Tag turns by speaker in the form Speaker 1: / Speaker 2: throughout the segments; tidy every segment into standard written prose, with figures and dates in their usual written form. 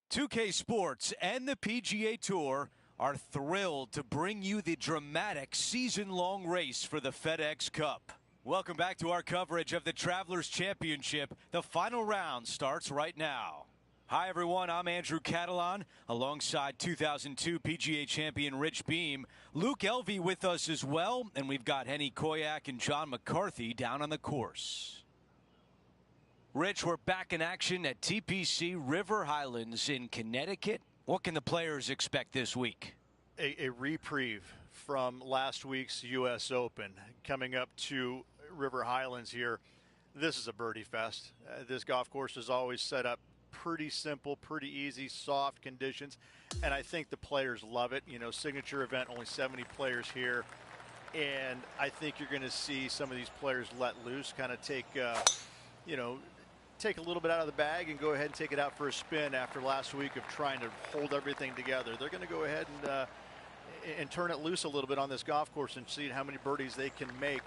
Speaker 1: 2K Sports and the PGA Tour are thrilled to bring you the dramatic season-long race for the FedEx Cup. Welcome back to our coverage of the Travelers Championship. The final round starts right now. Hi everyone, I'm Andrew Catalan alongside 2002 PGA champion Rich Beem. Luke Elvey with us as well, and we've got Henny Koyak and John McCarthy down on the course. Rich, we're back in action at TPC River Highlands in Connecticut. What can the players expect this week?
Speaker 2: A reprieve from last week's U.S. Open. Coming up to River Highlands here, this is a birdie fest. This golf course is always set up pretty simple, pretty easy, soft conditions, and I think the players love it. You know, signature event, only 70 players here, and I think you're going to see some of these players let loose, kind of take a little bit out of the bag and go ahead and take it out for a spin after last week of trying to hold everything together. They're going to go ahead and turn it loose a little bit on this golf course and see how many birdies they can make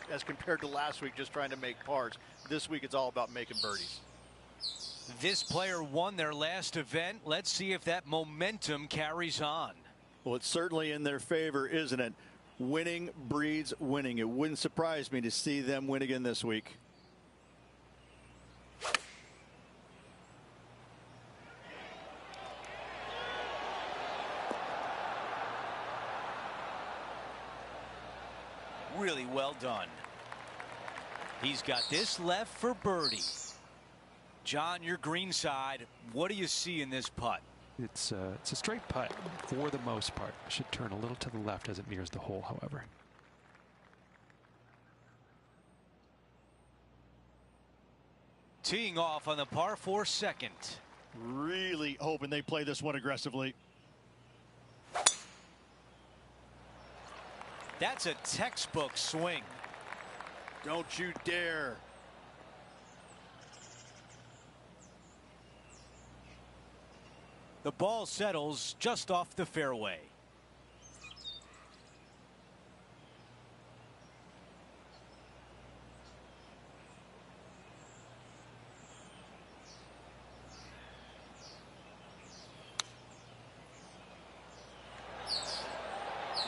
Speaker 2: as compared to last week just trying to make pars. This week it's all about making birdies.
Speaker 1: This player won their last event. Let's see if that momentum carries on.
Speaker 2: Well, it's certainly in their favor, isn't it? Winning breeds winning. It wouldn't surprise me to see them win again this week.
Speaker 1: Really well done. He's got this left for birdie. John, your green side, what do you see in this putt?
Speaker 3: It's a straight putt for the most part. Should turn a little to the left as it nears the hole, however.
Speaker 1: Teeing off on the par 4 second.
Speaker 2: Really hoping they play this one aggressively.
Speaker 1: That's a textbook swing.
Speaker 2: Don't you dare.
Speaker 1: The ball settles just off the fairway.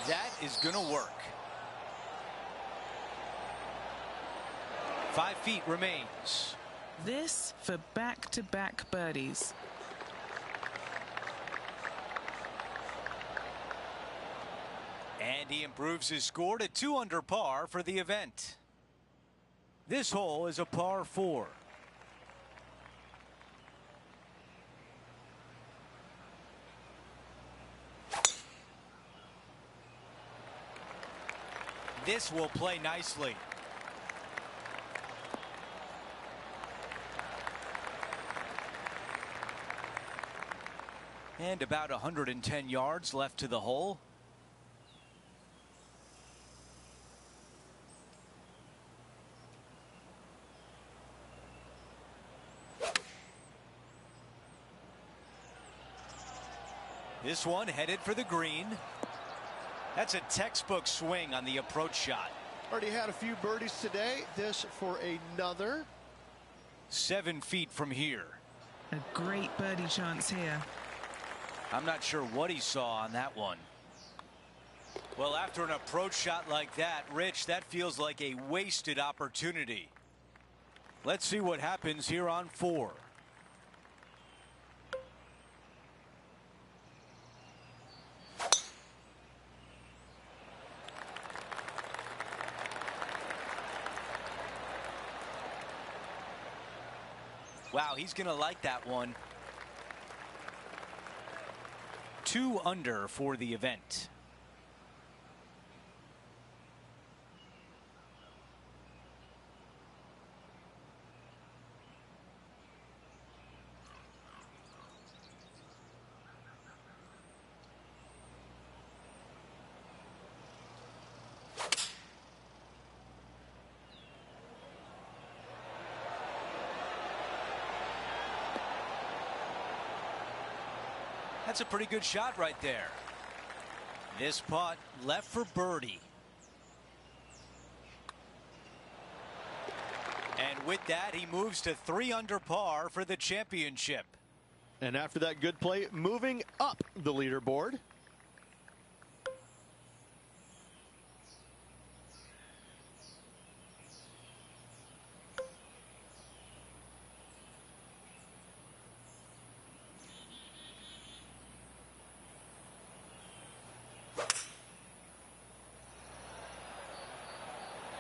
Speaker 1: That is going to work. 5 feet remains.
Speaker 4: This for back-to-back birdies.
Speaker 1: And he improves his score to 2 under par for the event. This hole is a par 4. This will play nicely. And about 110 yards left to the hole. This one headed for the green. That's a textbook swing on the approach shot.
Speaker 5: Already had a few birdies today. This for another.
Speaker 1: 7 feet from here.
Speaker 4: A great birdie chance here.
Speaker 1: I'm not sure what he saw on that one. Well, after an approach shot like that, Rich, that feels like a wasted opportunity. Let's see what happens here on 4. Wow, he's going to like that one. 2 under for the event. That's a pretty good shot right there. This putt left for birdie. And with that, he moves to 3 under par for the championship.
Speaker 5: And after that good play, moving up the leaderboard.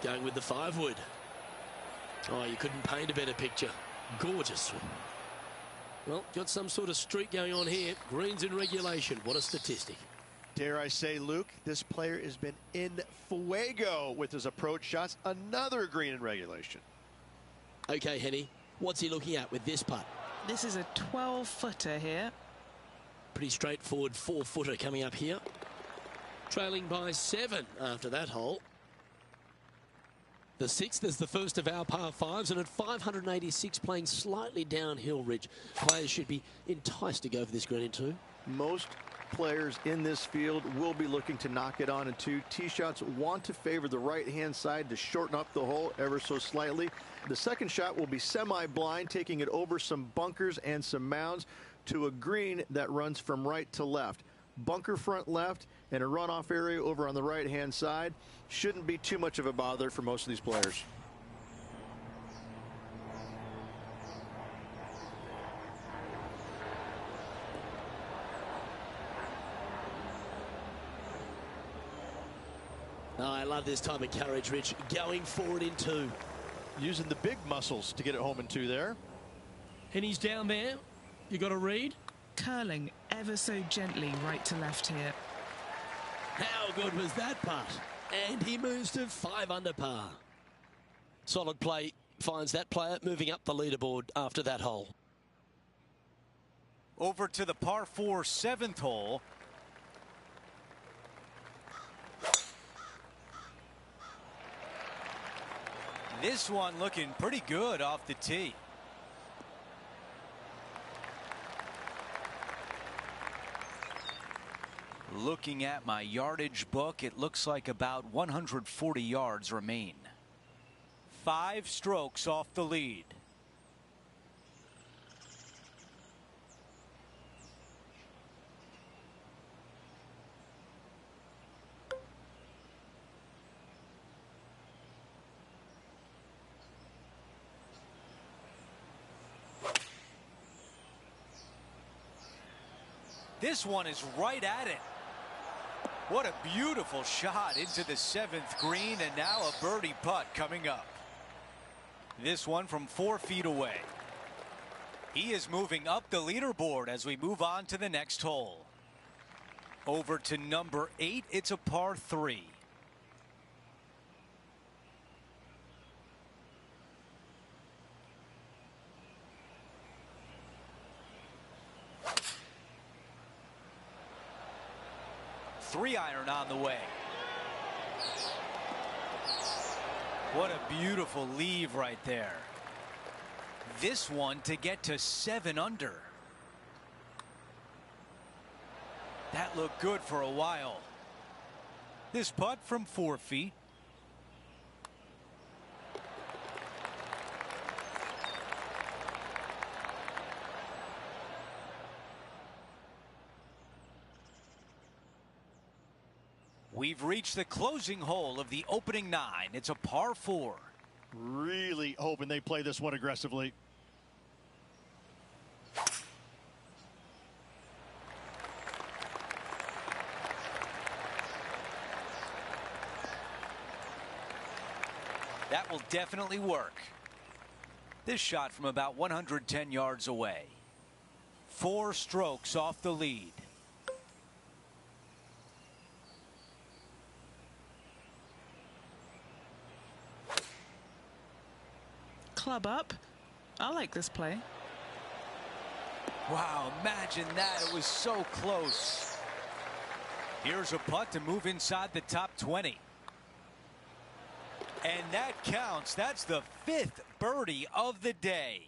Speaker 6: Going with the 5-wood. Oh, you couldn't paint a better picture. Gorgeous. Well, got some sort of streak going on here. Greens in regulation. What a statistic.
Speaker 5: Dare I say, Luke, this player has been in fuego with his approach shots. Another green in regulation.
Speaker 6: Okay, Henny, what's he looking at with this putt?
Speaker 4: This is a 12-footer here.
Speaker 6: Pretty straightforward 4-footer coming up here. Trailing by 7 after that hole. The 6th is the first of our par 5s, and at 586 playing slightly downhill ridge. Players should be enticed to go for this green in 2.
Speaker 5: Most players in this field will be looking to knock it on in 2. Tee shots want to favor the right-hand side to shorten up the hole ever so slightly. The second shot will be semi-blind, taking it over some bunkers and some mounds to a green that runs from right to left. Bunker front left and a runoff area over on the right-hand side. Shouldn't be too much of a bother for most of these players.
Speaker 6: Oh, I love this type of carriage, Rich. Going forward in 2.
Speaker 5: Using the big muscles to get it home in 2 there.
Speaker 6: Henny's down there. You got a read?
Speaker 4: Curling ever so gently right to left here.
Speaker 6: How good was that putt? And he moves to 5 under par. Solid play finds that player moving up the leaderboard after that hole.
Speaker 1: Over to the par 4 7th hole. This one looking pretty good off the tee. Looking at my yardage book, it looks like about 140 yards remain. 5 strokes off the lead. This one is right at it. What a beautiful shot into the 7th green, and now a birdie putt coming up. This one from 4 feet away. He is moving up the leaderboard as we move on to the next hole. Over to number 8, it's a par 3. Three-iron on the way. What a beautiful leave right there. This one to get to 7 under. That looked good for a while. This putt from 4 feet. We've reached the closing hole of the opening 9. It's a par 4.
Speaker 5: Really hoping they play this one aggressively.
Speaker 1: That will definitely work. This shot from about 110 yards away. 4 strokes off the lead.
Speaker 4: Club up. I like this play.
Speaker 1: Wow, imagine that. It was so close. Here's a putt to move inside the top 20. And that counts. That's the 5th birdie of the day.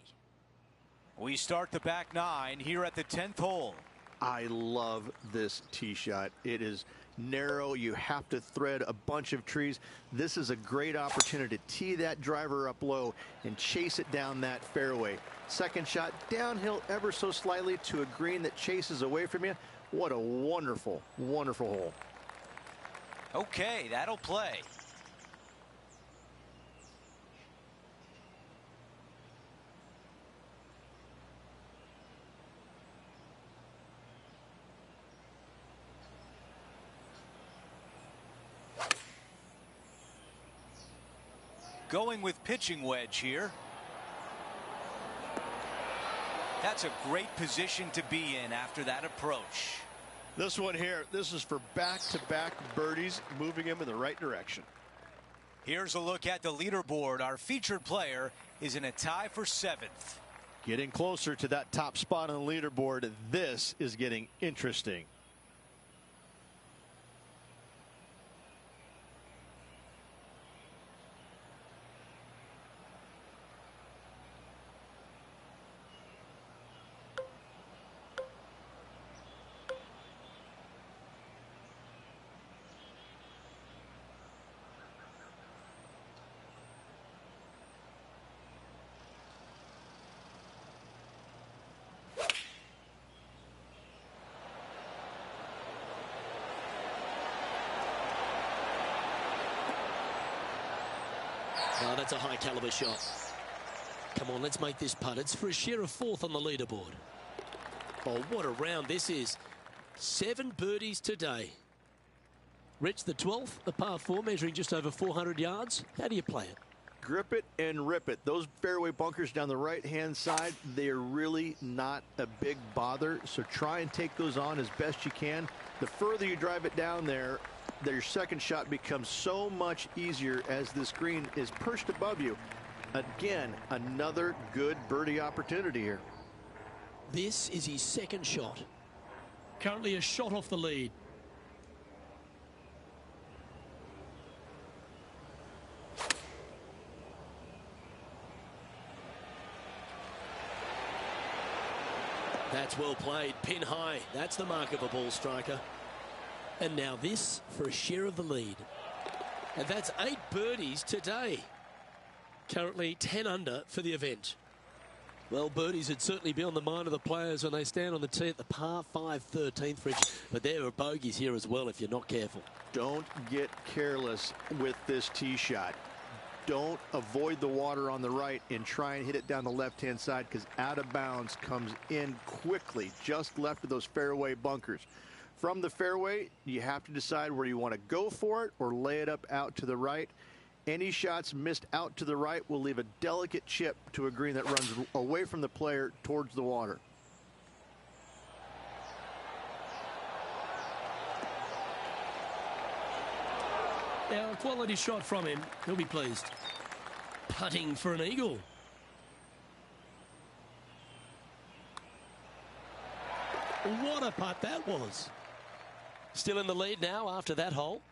Speaker 1: We start the back 9 here at the 10th hole.
Speaker 5: I love this tee shot. It is narrow. You have to thread a bunch of trees. This is a great opportunity to tee that driver up low and chase it down that fairway. Second shot downhill ever so slightly to a green that chases away from you. What a wonderful, wonderful hole.
Speaker 1: Okay, that'll play. Going with pitching wedge here. That's a great position to be in after that approach.
Speaker 5: This one here, this is for back-to-back birdies, moving him in the right direction.
Speaker 1: Here's a look at the leaderboard. Our featured player is in a tie for 7th.
Speaker 5: Getting closer to that top spot on the leaderboard. This is getting interesting.
Speaker 6: Oh, that's a high caliber shot. Come on, let's make this putt. It's for a share of 4th on the leaderboard. Oh, what a round this is. 7 birdies today. Rich, the 12th, a par 4, measuring just over 400 yards. How do you play it?
Speaker 5: Grip it and rip it. Those fairway bunkers down the right-hand side, they are really not a big bother, so try and take those on as best you can. The further you drive it down there, your second shot becomes so much easier as this green is perched above you. Again, another good birdie opportunity here.
Speaker 6: This is his second shot. Currently a shot off the lead. That's well played. Pin high. That's the mark of a ball striker. And now this for a share of the lead. And that's 8 birdies today. Currently 10 under for the event. Well, birdies would certainly be on the mind of the players when they stand on the tee at the par 5 13th, Rich. But there are bogeys here as well if you're not careful.
Speaker 5: Don't get careless with this tee shot. Don't avoid the water on the right and try and hit it down the left-hand side, because out of bounds comes in quickly, just left of those fairway bunkers. From the fairway, you have to decide where you want to go for it or lay it up out to the right. Any shots missed out to the right will leave a delicate chip to a green that runs away from the player towards the water.
Speaker 6: Now, a quality shot from him. He'll be pleased. Putting for an eagle. What a putt that was. Still in the lead now after that hole.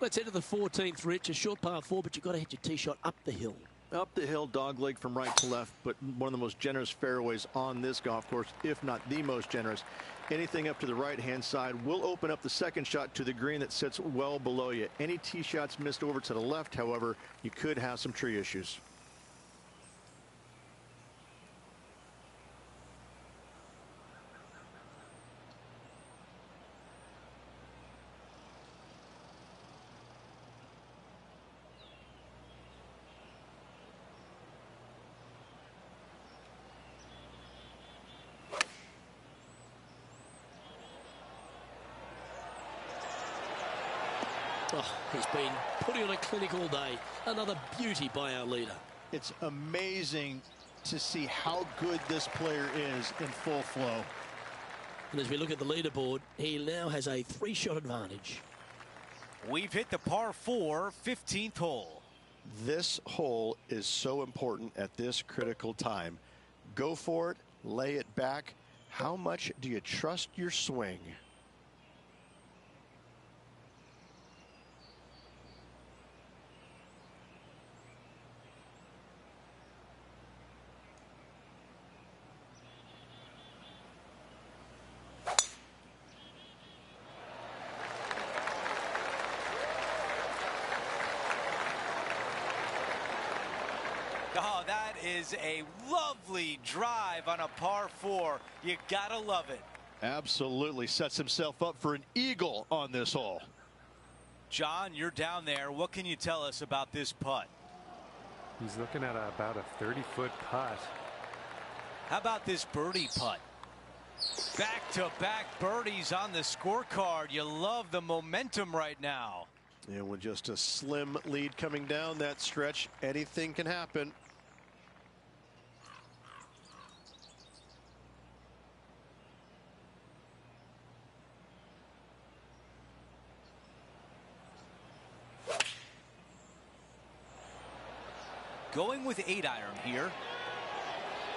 Speaker 6: Let's head to the 14th, Rich. A short par 4, but you've got to hit your tee shot up the hill.
Speaker 5: Up the hill, dogleg from right to left, but one of the most generous fairways on this golf course, if not the most generous. Anything up to the right-hand side will open up the second shot to the green that sits well below you. Any tee shots missed over to the left, however, you could have some tree issues.
Speaker 6: Oh, he's been putting on a clinic all day. Another beauty by our leader.
Speaker 7: It's amazing to see how good this player is in full flow.
Speaker 6: And as we look at the leaderboard, he now has a 3-shot advantage.
Speaker 1: We've hit the par 4 15th hole.
Speaker 7: This hole is so important at this critical time. Go for it, lay it back. How much do you trust your swing?
Speaker 1: Oh, that is a lovely drive on a par 4. You gotta love it.
Speaker 5: Absolutely sets himself up for an eagle on this hole.
Speaker 1: John, you're down there. What can you tell us about this putt?
Speaker 3: He's looking at about a 30-foot putt.
Speaker 1: How about this birdie putt? Back-to-back birdies on the scorecard. You love the momentum right now.
Speaker 5: And with just a slim lead coming down that stretch, anything can happen.
Speaker 1: Going with 8-iron here.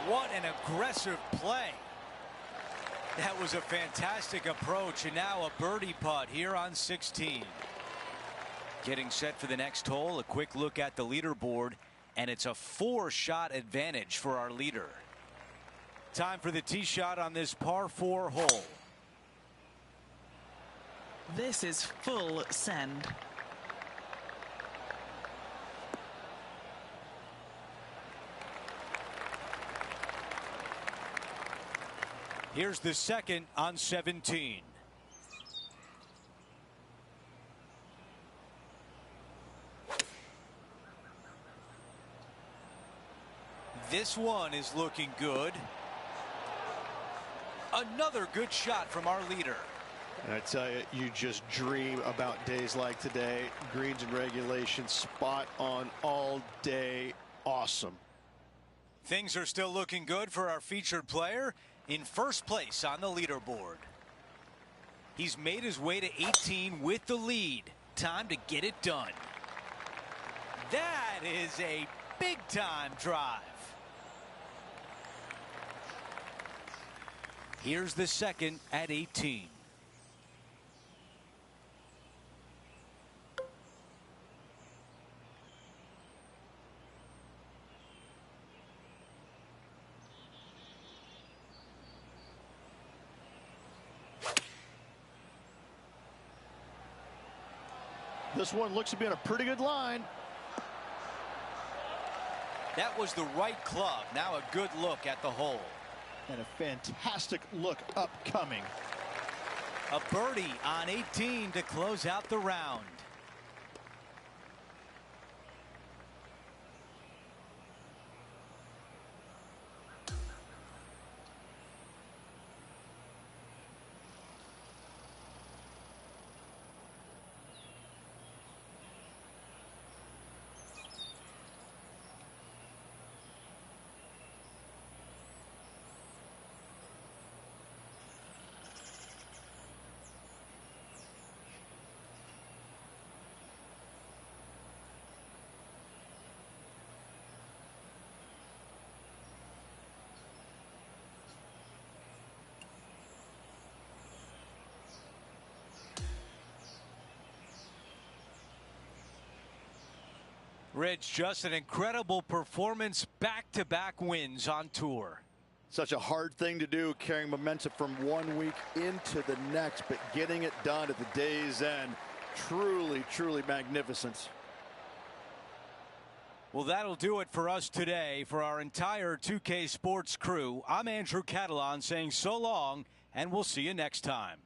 Speaker 1: What an aggressive play. That was a fantastic approach, and now a birdie putt here on 16. Getting set for the next hole, a quick look at the leaderboard, and it's a 4-shot advantage for our leader. Time for the tee shot on this par 4 hole.
Speaker 4: This is full send.
Speaker 1: Here's the second on 17. This one is looking good. Another good shot from our leader.
Speaker 5: And I tell you, you just dream about days like today. Greens and regulation, spot on all day. Awesome.
Speaker 1: Things are still looking good for our featured player in first place on the leaderboard. He's made his way to 18 with the lead. Time to get it done. That is a big-time drive. Here's the second at 18.
Speaker 5: This one looks to be on a pretty good line.
Speaker 1: That was the right club. Now a good look at the hole.
Speaker 5: And a fantastic look upcoming.
Speaker 1: A birdie on 18 to close out the round. Rich, just an incredible performance, back-to-back wins on tour.
Speaker 5: Such a hard thing to do, carrying momentum from one week into the next, but getting it done at the day's end, truly, truly magnificent.
Speaker 1: Well, that'll do it for us today. For our entire 2K Sports crew, I'm Andrew Catalan saying so long, and we'll see you next time.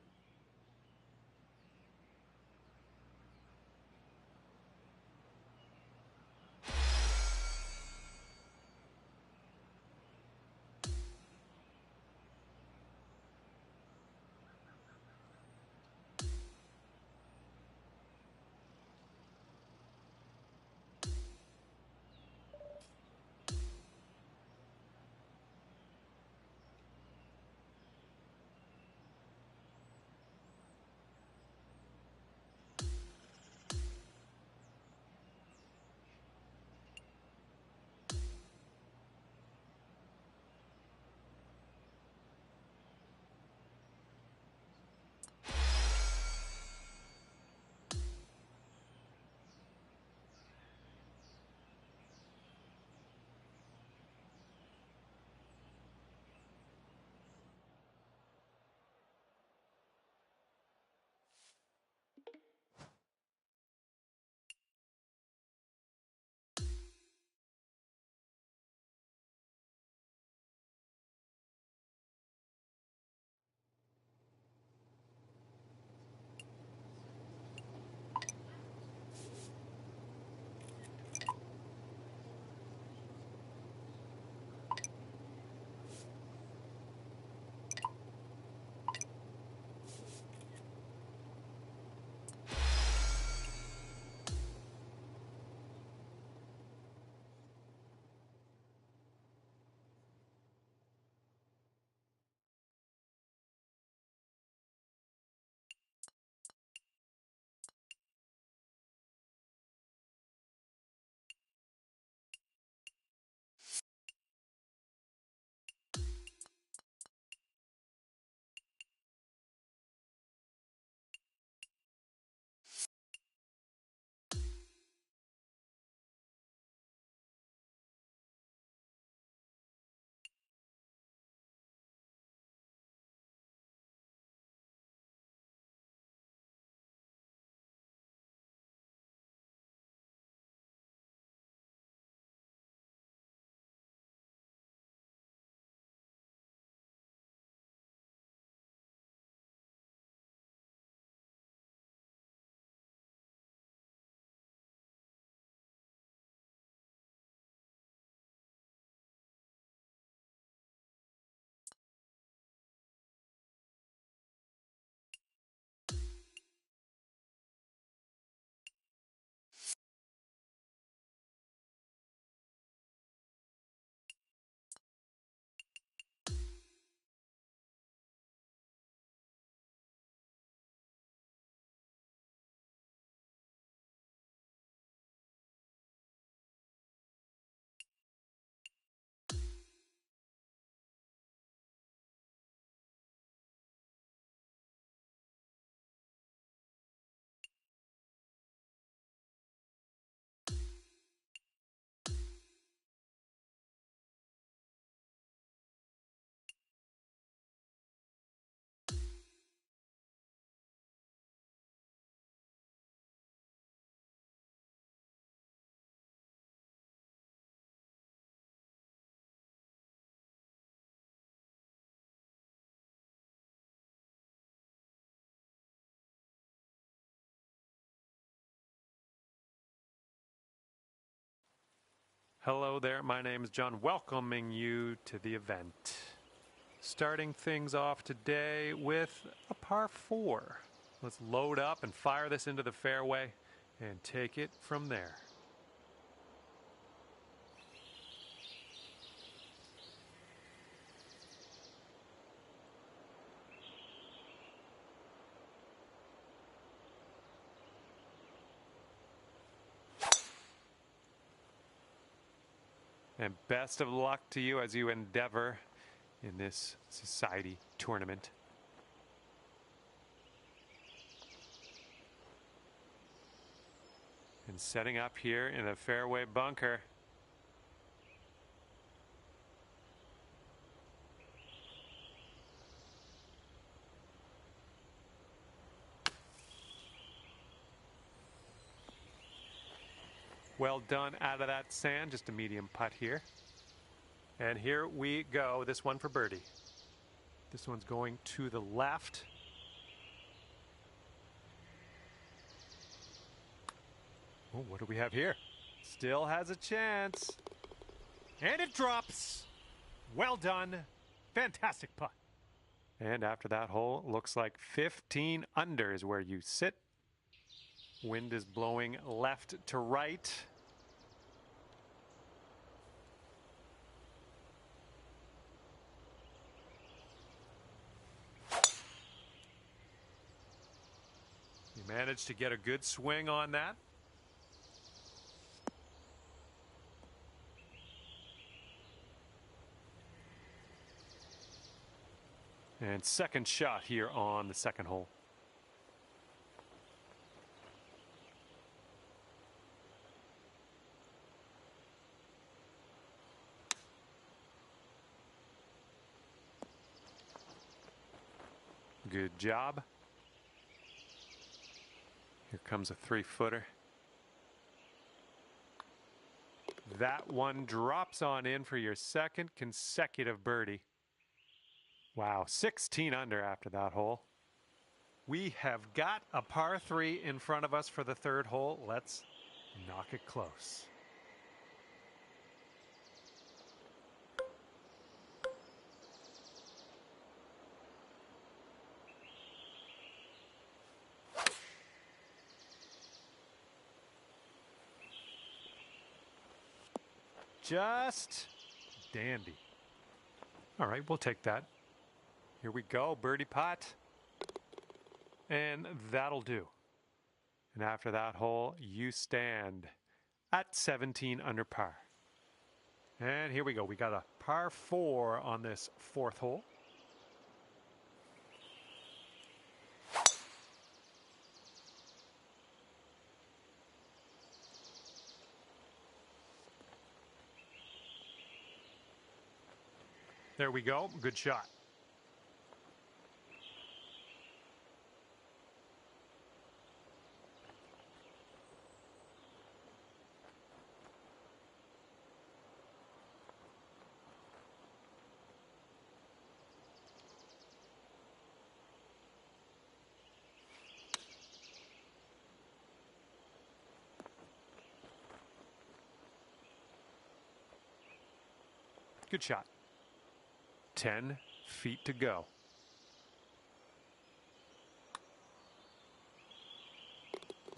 Speaker 3: Hello there, my name is John, welcoming you to the event. Starting things off today with a par 4. Let's load up and fire this into the fairway and take it from there. And best of luck to you as you endeavor in this society tournament. And setting up here in the fairway bunker. Well done out of that sand, just a medium putt here. And here we go, this one for birdie. This one's going to the left. Oh, what do we have here? Still has a chance. And it drops. Well done. Fantastic putt. And after that hole, looks like 15 under is where you sit. Wind is blowing left to right. You managed to get a good swing on that. And second shot here on the second hole. Good job. Here comes a 3-footer. That one drops on in for your second consecutive birdie. Wow, 16 under after that hole. We have got a par 3 in front of us for the third hole. Let's knock it close. Just dandy. All right, we'll take that. Here we go, birdie putt. And that'll do. And after that hole, you stand at 17 under par. And here we go. We got a par 4 on this fourth hole. There we go. Good shot. Good shot. 10 feet to go.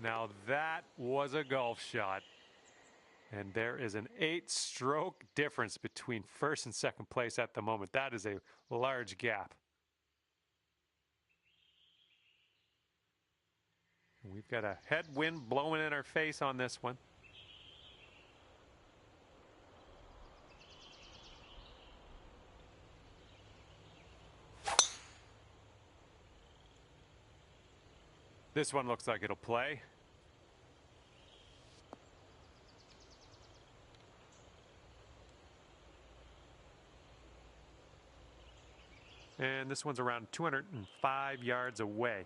Speaker 3: Now that was a golf shot. And there is an 8-stroke difference between first and second place at the moment. That is a large gap. We've got a headwind blowing in our face on this one. This one looks like it'll play. And this one's around 205 yards away.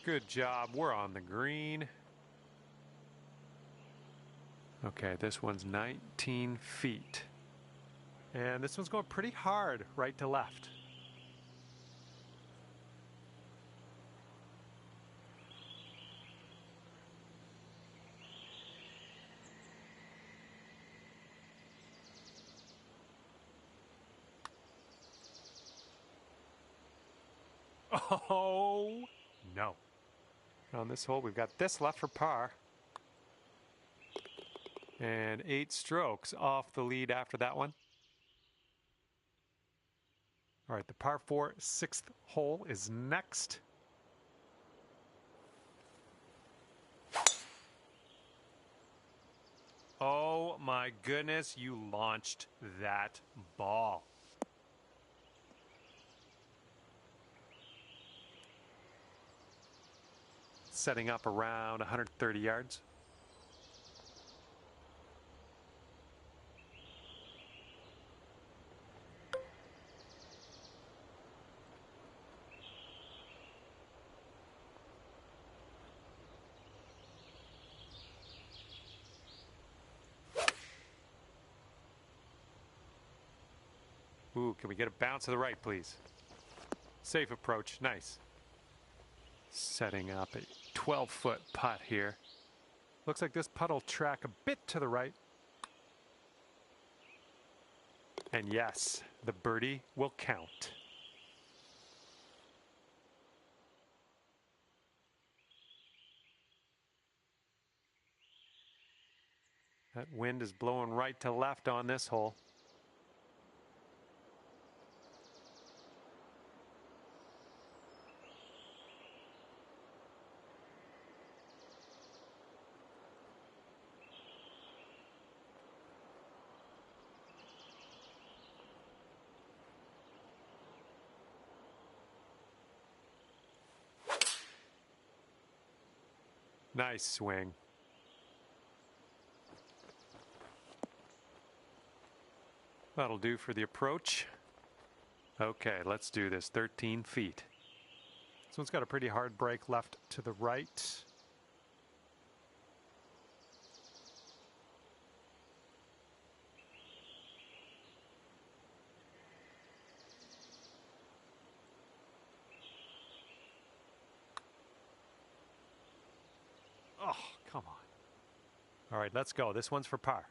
Speaker 3: Good job. We're on the green. Okay, this one's 19 feet. And this one's going pretty hard right to left. Oh, no. On this hole, we've got this left for par. And 8 strokes off the lead after that one. All right, the par 4 6th hole is next. Oh my goodness, you launched that ball. Setting up around 130 yards. Ooh, can we get a bounce to the right, please? Safe approach, nice. Setting up a 12-foot putt here. Looks like this putt will track a bit to the right. And yes, the birdie will count. That wind is blowing right to left on this hole. Nice swing. That'll do for the approach. Okay, let's do this. 13 feet. This one's got a pretty hard break left to the right. Oh, come on. All right, let's go. This one's for par.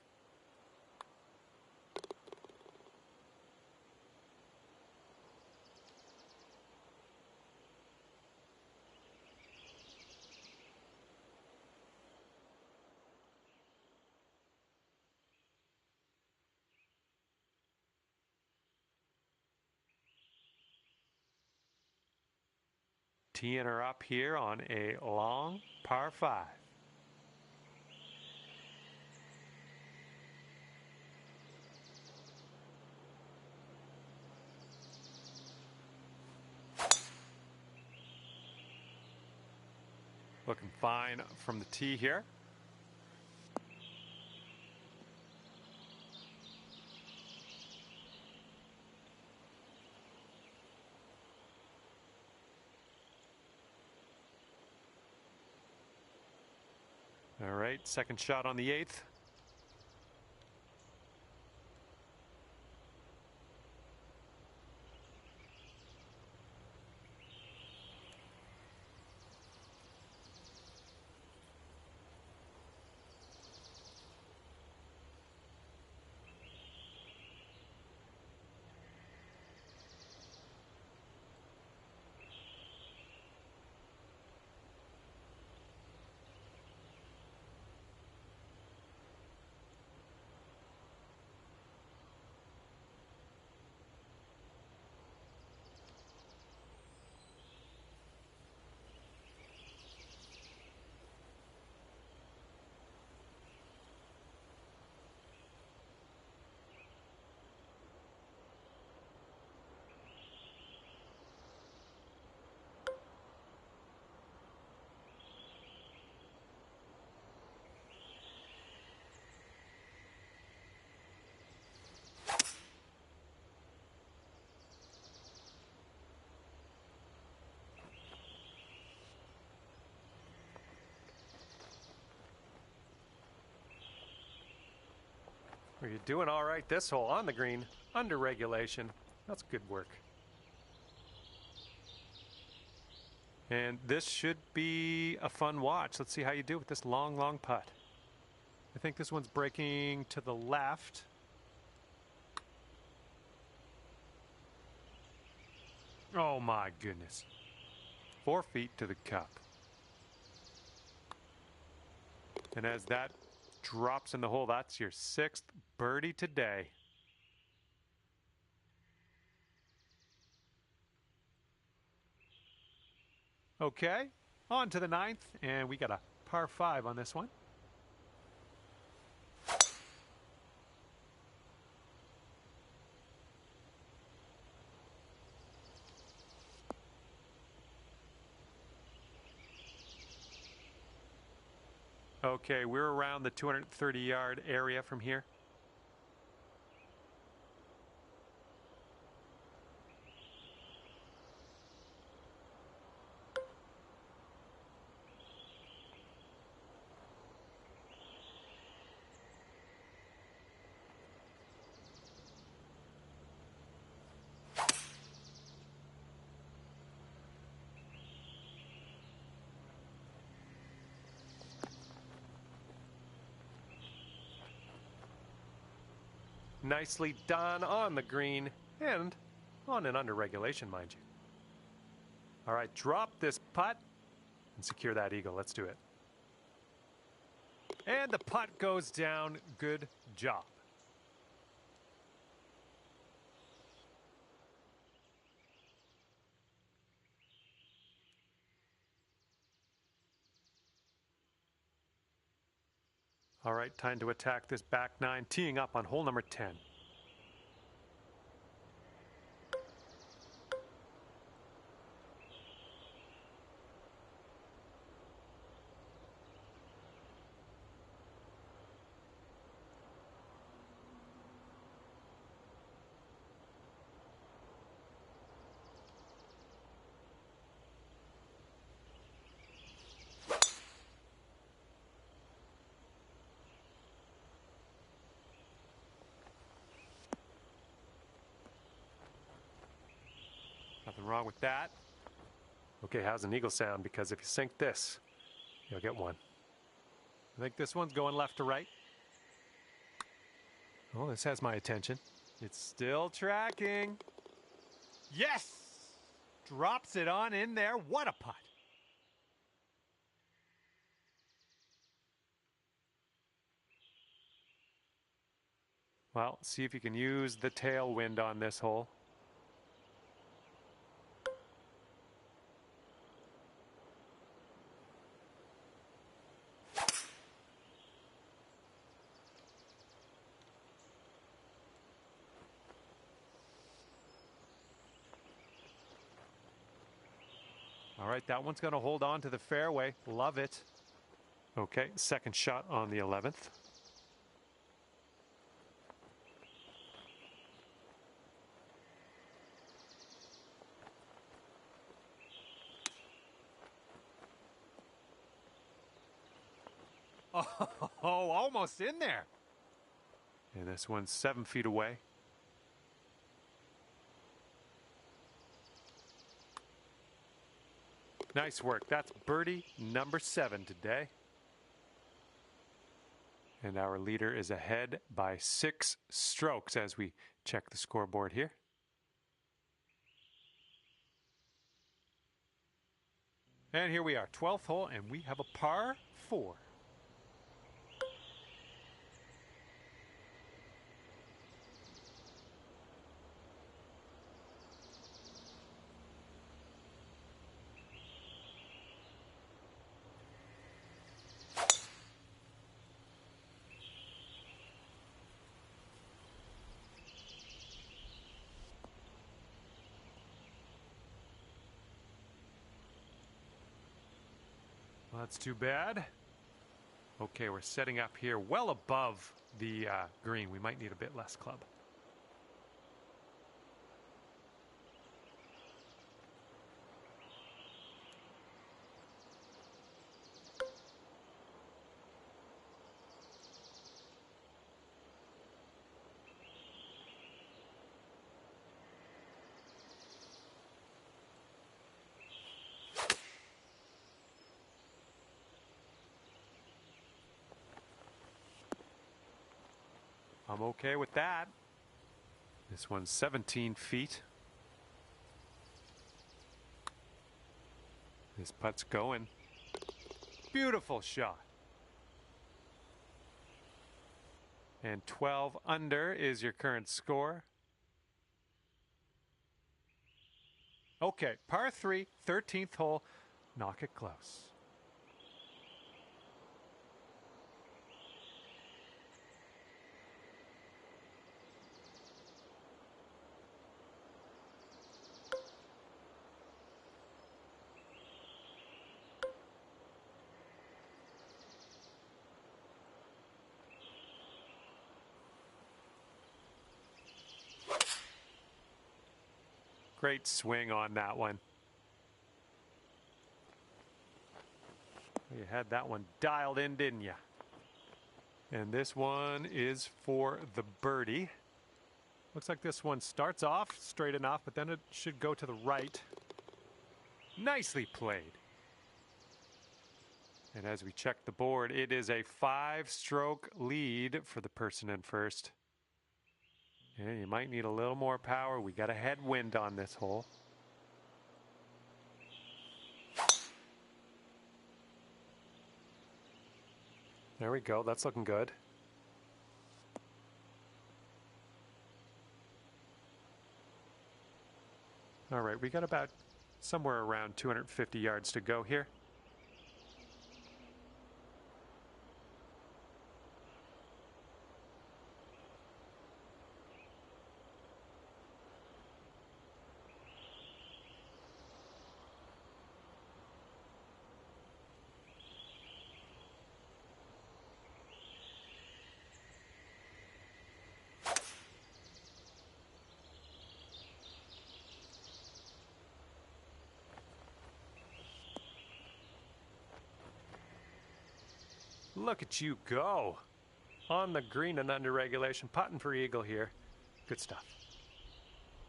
Speaker 3: Teeing her up here on a long par 5. Looking fine from the tee here. All right, second shot on the 8th. Well, you're doing all right this hole on the green, under regulation. That's good work. And this should be a fun watch. Let's see how you do with this long, long putt. I think this one's breaking to the left. Oh my goodness. 4 feet to the cup. And as that drops in the hole, that's your 6th birdie today. Okay, on to the 9th, and we got a par 5 on this one. Okay, we're around the 230-yard area from here. Nicely done on the green and on and under regulation, mind you. All right, drop this putt and secure that eagle. Let's do it. And the putt goes down. Good job. All right, time to attack this back 9, teeing up on hole number 10. Nothing wrong with that. Okay, how's an eagle sound? Because if you sink this, you'll get one. I think this one's going left to right. Oh, this has my attention. It's still tracking. Yes! Drops it on in there. What a putt. Well, see if you can use the tailwind on this hole. All right, that one's going to hold on to the fairway. Love it. Okay, second shot on the 11th. Oh, almost in there. And this one's 7 feet away. Nice work. That's birdie number 7 today. And our leader is ahead by 6 strokes as we check the scoreboard here. And here we are, 12th hole, and we have a par 4. Well, that's too bad. Okay, we're setting up here well above the green. We might need a bit less club. I'm okay with that. This one's 17 feet. This putt's going. Beautiful shot. And 12 under is your current score. Okay, par 3, 13th hole. Knock it close. Great swing on that one. You had that one dialed in, didn't you? And this one is for the birdie. Looks like this one starts off straight enough, but then it should go to the right. Nicely played. And as we check the board, it is a 5-stroke lead for the person in first. Yeah, you might need a little more power. We got a headwind on this hole. There we go. That's looking good. All right, we got about somewhere around 250 yards to go here. Look at you go. On the green and under regulation, putting for eagle here. Good stuff.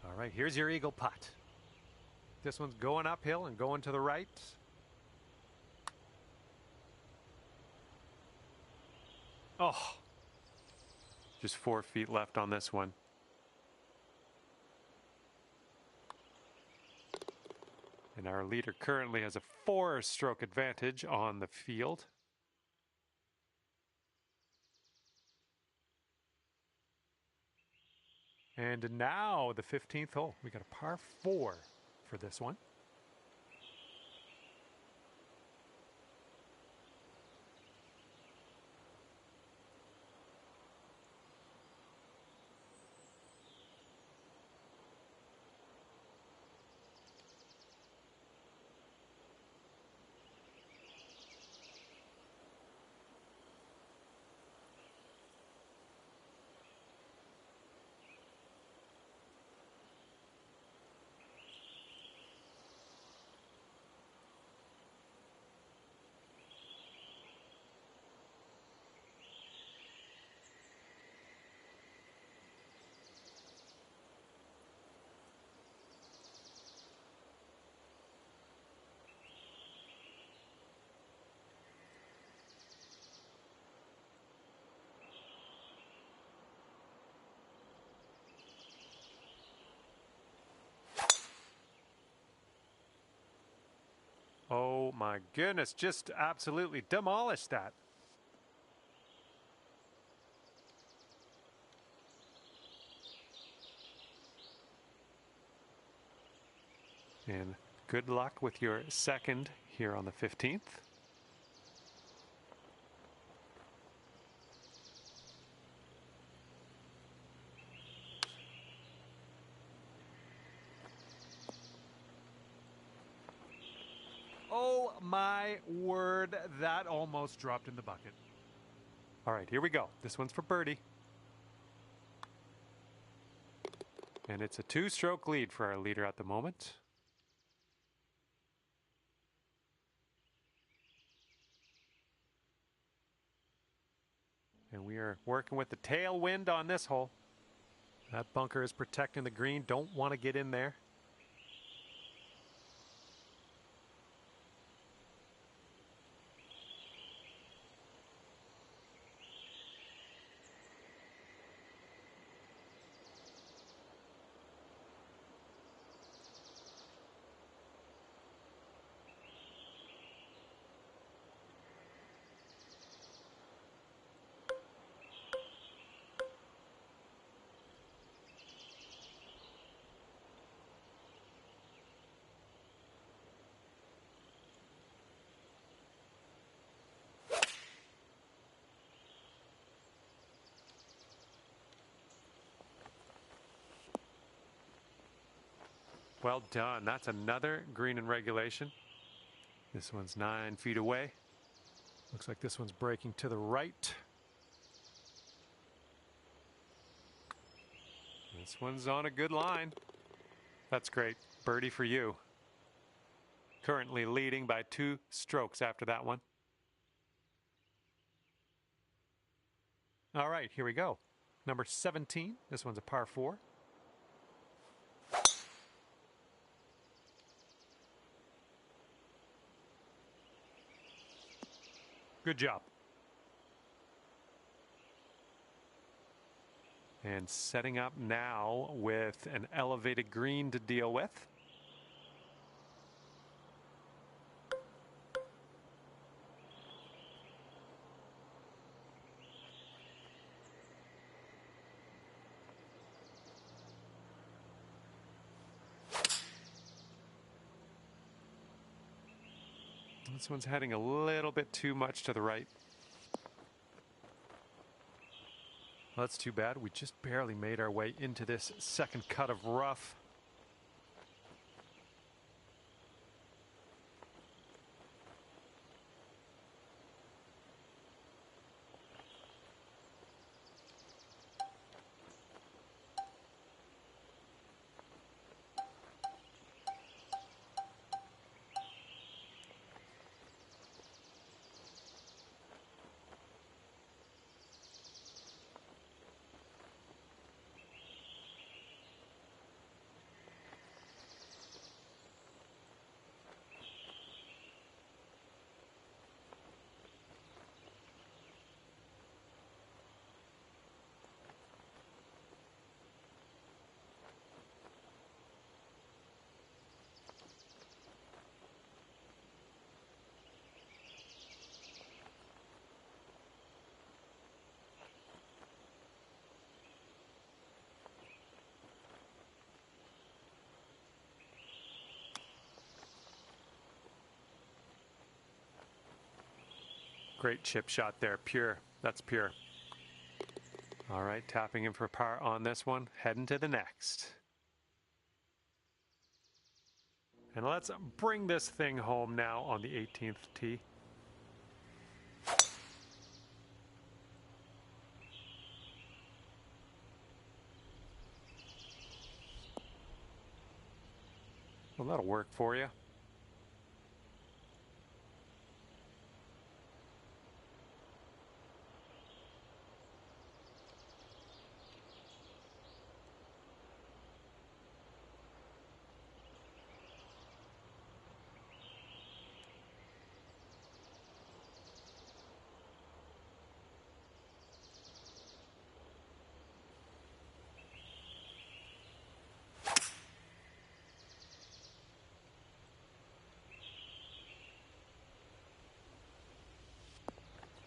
Speaker 3: All right, here's your eagle putt. This one's going uphill and going to the right. Oh, just 4 feet left on this one. And our leader currently has a 4-stroke advantage on the field. And now the 15th hole. We got a par 4 for this one. Oh my goodness, just absolutely demolished that. And good luck with your second here on the 15th. Oh my word, that almost dropped in the bucket. All right, here we go. This one's for birdie. And it's a 2-stroke lead for our leader at the moment. And we are working with the tailwind on this hole. That bunker is protecting the green. Don't want to get in there. Well done. That's another green in regulation. This one's 9 feet away. Looks like this one's breaking to the right. This one's on a good line. That's great. Birdie for you. Currently leading by 2 strokes after that one. All right, here we go. Number 17. This one's a par 4. Good job. And setting up now with an elevated green to deal with. This one's heading a little bit too much to the right. Well, that's too bad. We just barely made our way into this second cut of rough. Great chip shot there. Pure. That's pure. All right, tapping in for par on this one. Heading to the next. And let's bring this thing home now on the 18th tee. Well, that'll work for you.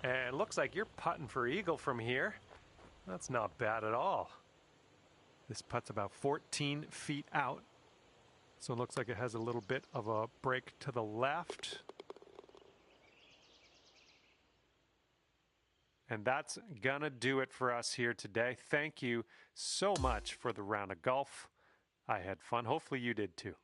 Speaker 3: And it looks like you're putting for eagle from here. That's not bad at all. This putt's about 14 feet out. So it looks like it has a little bit of a break to the left. And that's gonna do it for us here today. Thank you so much for the round of golf. I had fun. Hopefully you did too.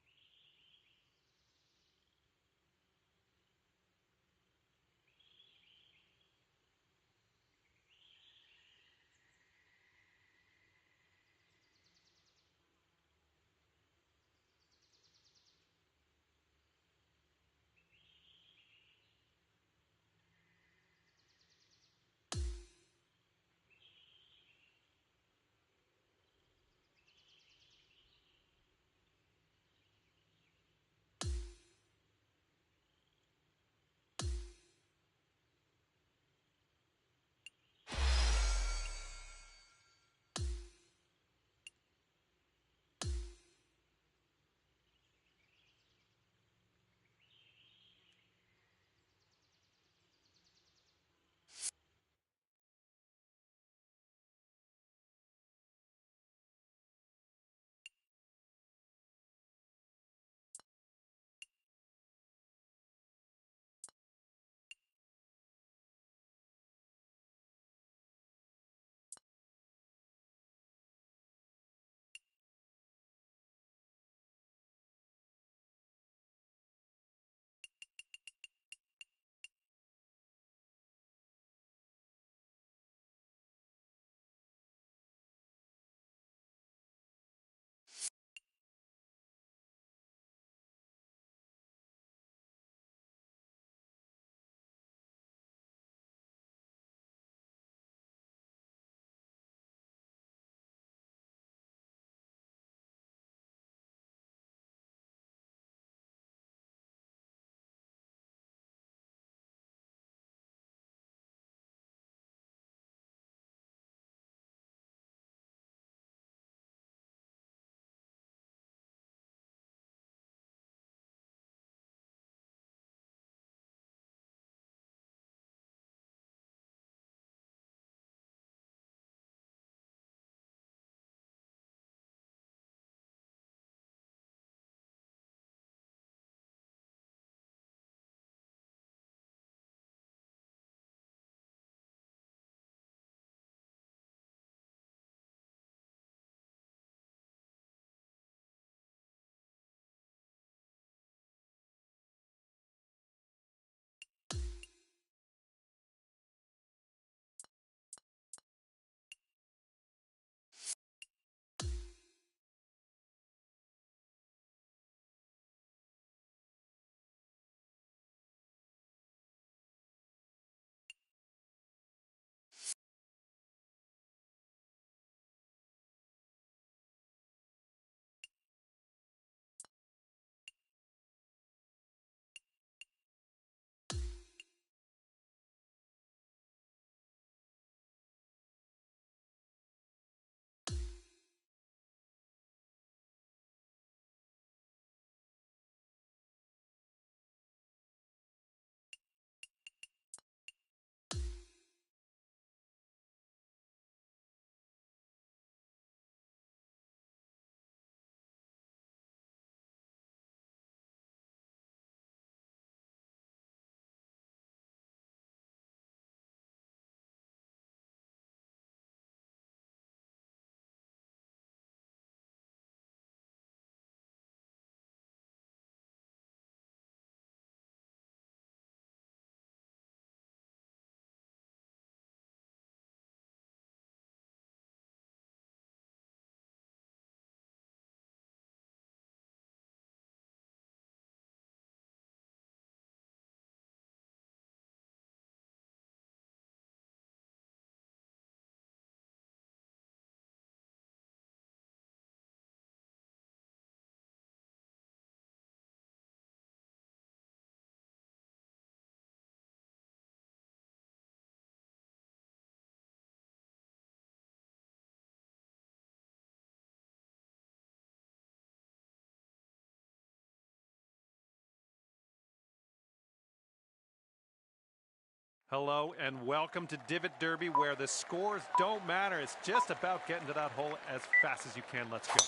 Speaker 3: Hello and welcome to Divot Derby, where the scores don't matter. It's just about getting to that hole as fast as you can. Let's go.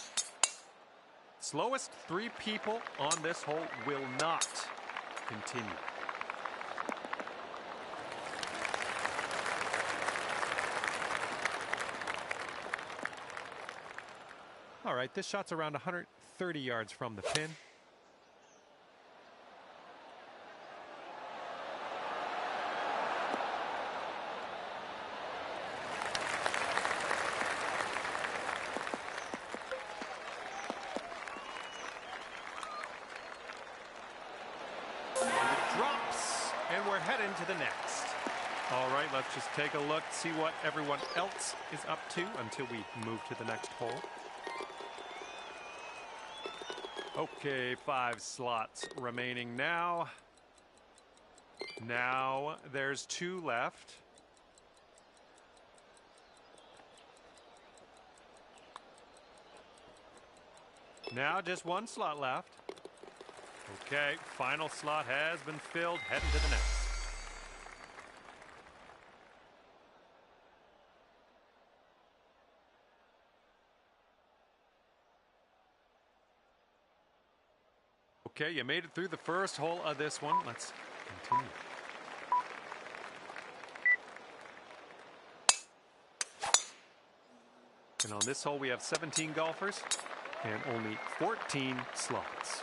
Speaker 3: Slowest 3 people on this hole will not continue. All right, this shot's around 130 yards from the pin. Drops, and we're heading to the next. All right, let's just take a look, see what everyone else is up to until we move to the next hole. Okay, 5 slots remaining now. Now there's 2 left. Now just 1 slot left. Okay, final slot has been filled, heading to the next. Okay, you made it through the first hole of this one. Let's continue. And on this hole we have 17 golfers and only 14 slots.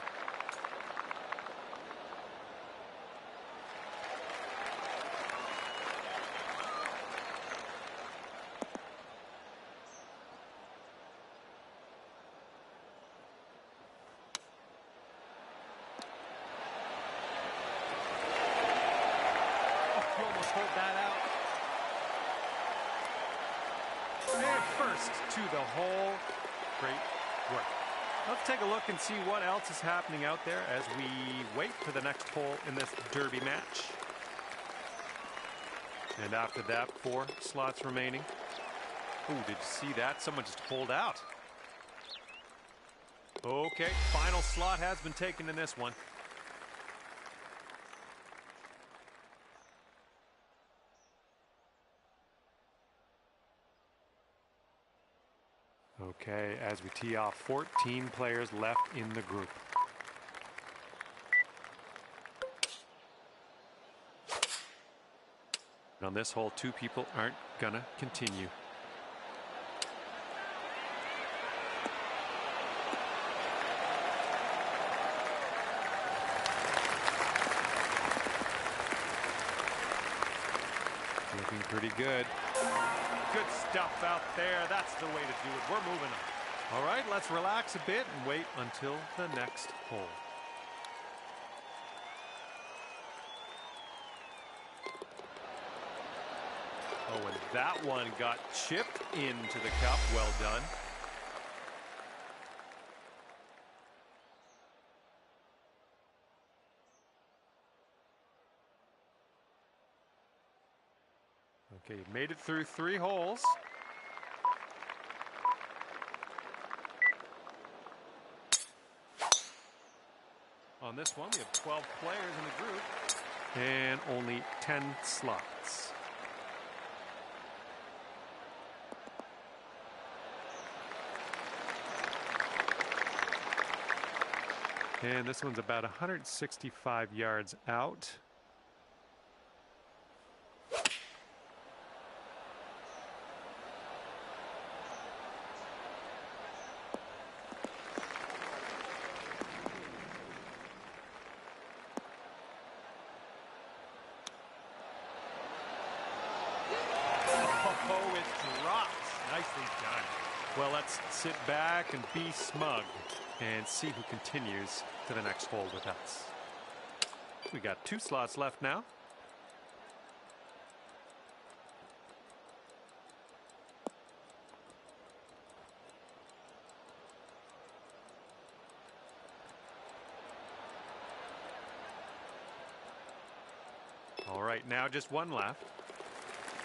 Speaker 3: First to the hole. Great work. Let's take a look and see what else is happening out there as we wait for the next hole in this derby match. And after that, 4 slots remaining. Oh, did you see that? Someone just pulled out. Okay, final slot has been taken in this one. Okay, as we tee off, 14 players left in the group. And on this hole, 2 people aren't gonna continue. Looking pretty good. Good stuff out there. That's the way to do it. We're moving on. All right, let's relax a bit and wait until the next hole. Oh, and that one got chipped into the cup. Well done. Okay, made it through 3 holes. On this one, we have 12 players in the group and only 10 slots. And this one's about 165 yards out. Oh, it drops. Nicely done. Well, let's sit back and be smug and see who continues to the next hole with us. We got 2 slots left now. All right, now just 1 left.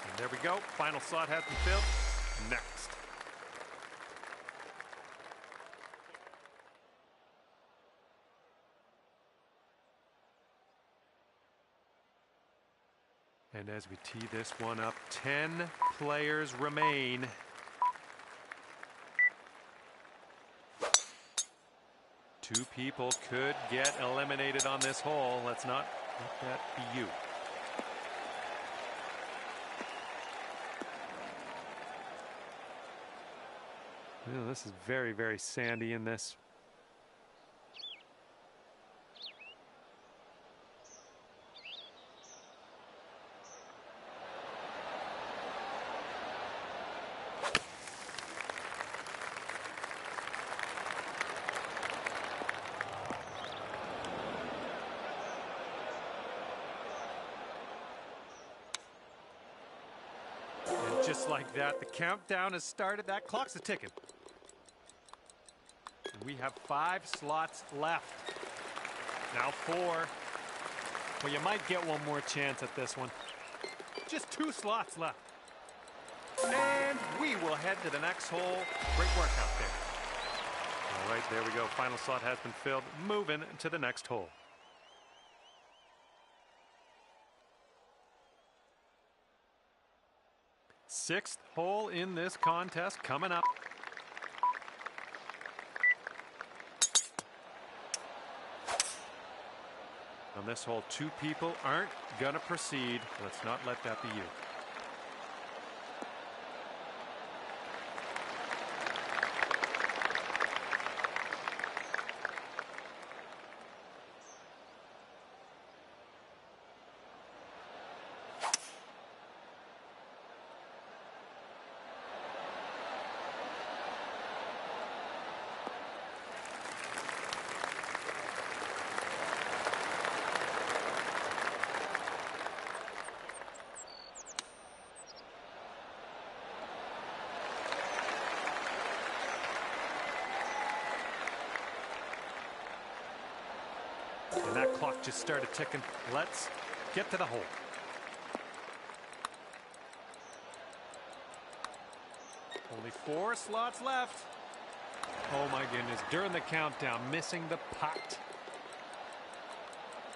Speaker 3: And there we go. Final slot has been filled. Next. And as we tee this one up, 10 players remain. Two people could get eliminated on this hole. Let's not let that be you. Well, this is very, very sandy in this. And just like that, the countdown has started. That clock's a-ticking. We have 5 slots left. Now 4. Well, you might get one more chance at this one. Just 2 slots left. And we will head to the next hole. Great work out there. All right, there we go. Final slot has been filled. Moving to the next hole. Sixth hole in this contest coming up. On this hole, 2 people aren't going to proceed. Let's not let that be you. And that clock just started ticking. Let's get to the hole. Only 4 slots left. Oh my goodness, during the countdown, missing the putt.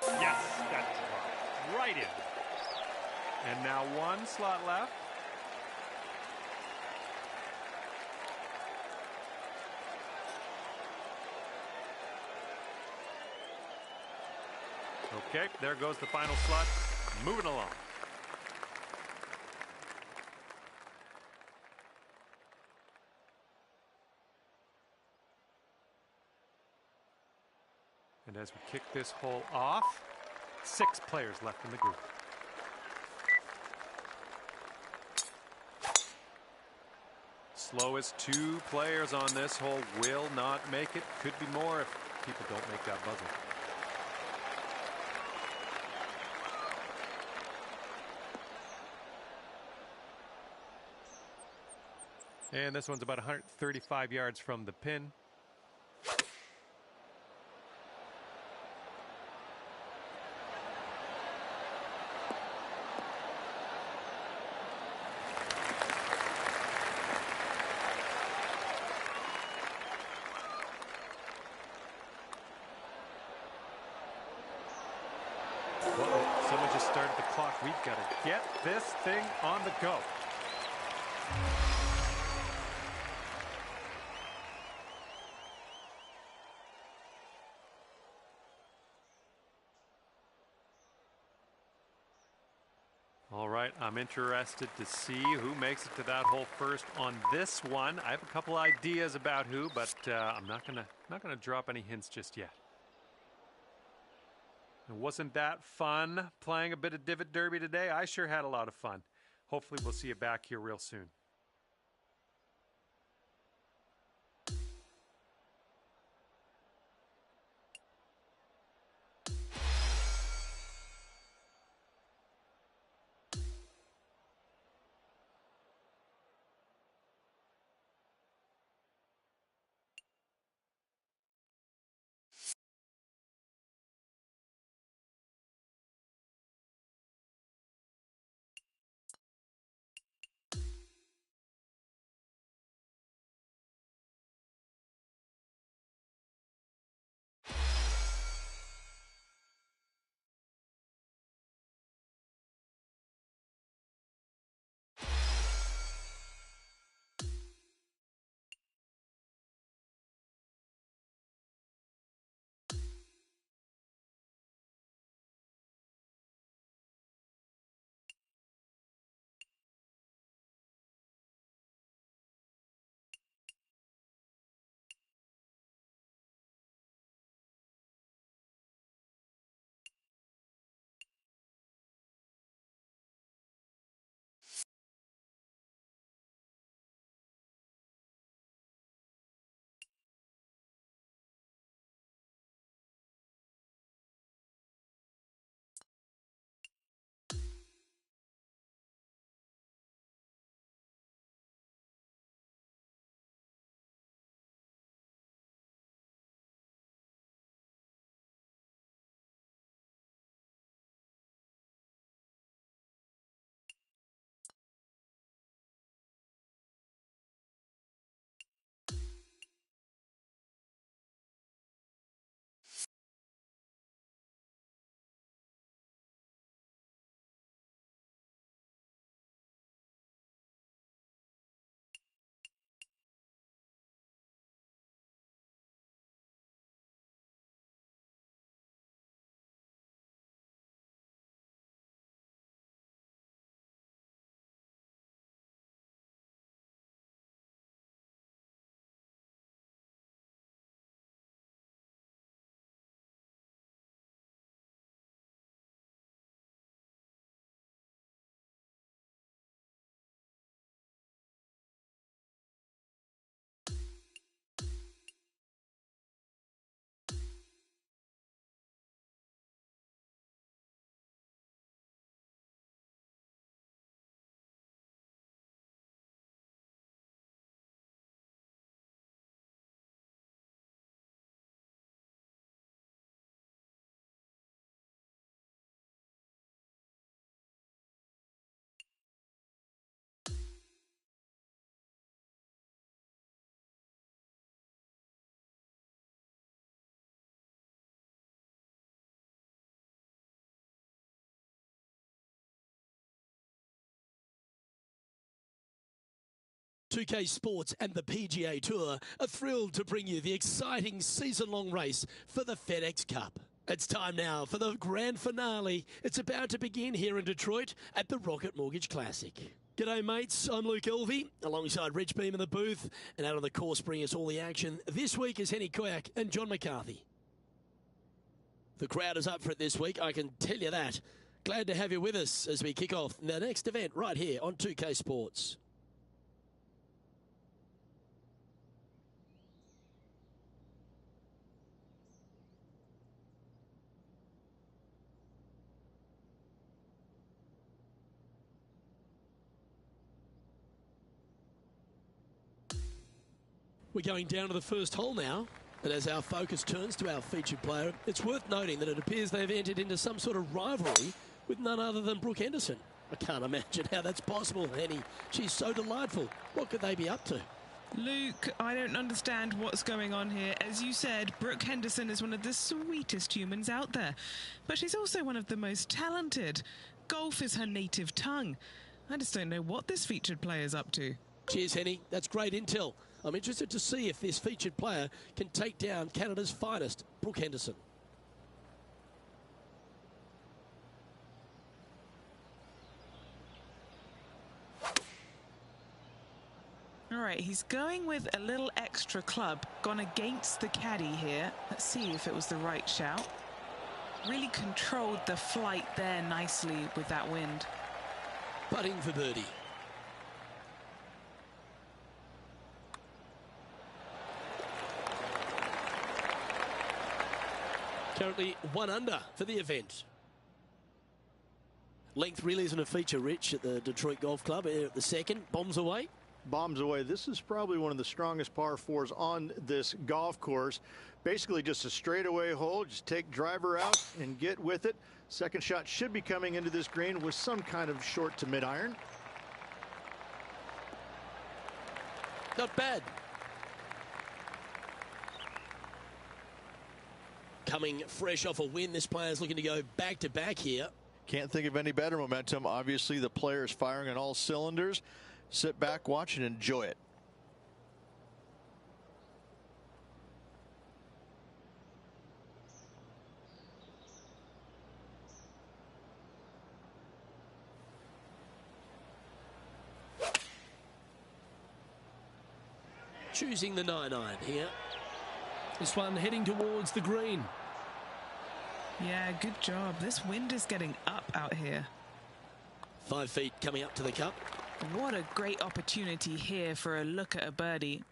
Speaker 3: Yes, that dropped right in. And now 1 slot left. Okay, there goes the final slot. Moving along. And as we kick this hole off, 6 players left in the group. Slowest 2 players on this hole will not make it. Could be more if people don't make that buzzer. And this one's about 135 yards from the pin. Uh-oh, someone just started the clock. We've got to get this thing on the go. All right, I'm interested to see who makes it to that hole first on this one. I have a couple ideas about who, but I'm not gonna drop any hints just yet. And wasn't that fun playing a bit of Divot Derby today? I sure had a lot of fun. Hopefully we'll see you back here real soon.
Speaker 6: 2K Sports and the PGA Tour are thrilled to bring you the exciting season-long race for the FedEx Cup. It's time now for the grand finale. It's about to begin here in Detroit at the Rocket Mortgage Classic. G'day mates, I'm Luke Elvey, alongside Rich Beam in the booth, and out on the course bringing us all the action this week is Henny Koyak and John McCarthy. The crowd is up for it this week, I can tell you that. Glad to have you with us as we kick off the next event right here on 2K Sports. We're going down to the first hole now, and as our focus turns to our featured player, it's worth noting that it appears they've entered into some sort of rivalry with none other than Brooke Henderson. I can't imagine how that's possible, Henny. She's so delightful. What could they be up to?
Speaker 4: Luke, I don't understand what's going on here. As you said, Brooke Henderson is one of the sweetest humans out there, but she's also one of the most talented. Golf is her native tongue. I just don't know what this featured player's up to.
Speaker 6: Cheers, Henny. That's great intel. I'm interested to see if this featured player can take down Canada's finest, Brooke Henderson.
Speaker 4: All right, he's going with a little extra club, gone against the caddy here. Let's see if it was the right shout. Really controlled the flight there nicely with that wind.
Speaker 6: Putting for birdie. Currently 1 under for the event. Length really isn't a feature, Rich, at the Detroit Golf Club. At the second, bombs away.
Speaker 5: Bombs away. This is probably one of the strongest par fours on this golf course. Basically just a straightaway hole. Just take driver out and get with it. Second shot should be coming into this green with some kind of short to mid iron.
Speaker 6: Not bad. Coming fresh off a win, this player's looking to go back-to-back here.
Speaker 7: Can't think of any better momentum. Obviously, the player is firing on all cylinders. Sit back, watch, and enjoy it.
Speaker 6: Choosing the 9-iron here. This one heading towards the green.
Speaker 4: Yeah, good job. This wind is getting up out here.
Speaker 6: 5 feet coming up to the cup.
Speaker 4: What a great opportunity here for a look at a birdie.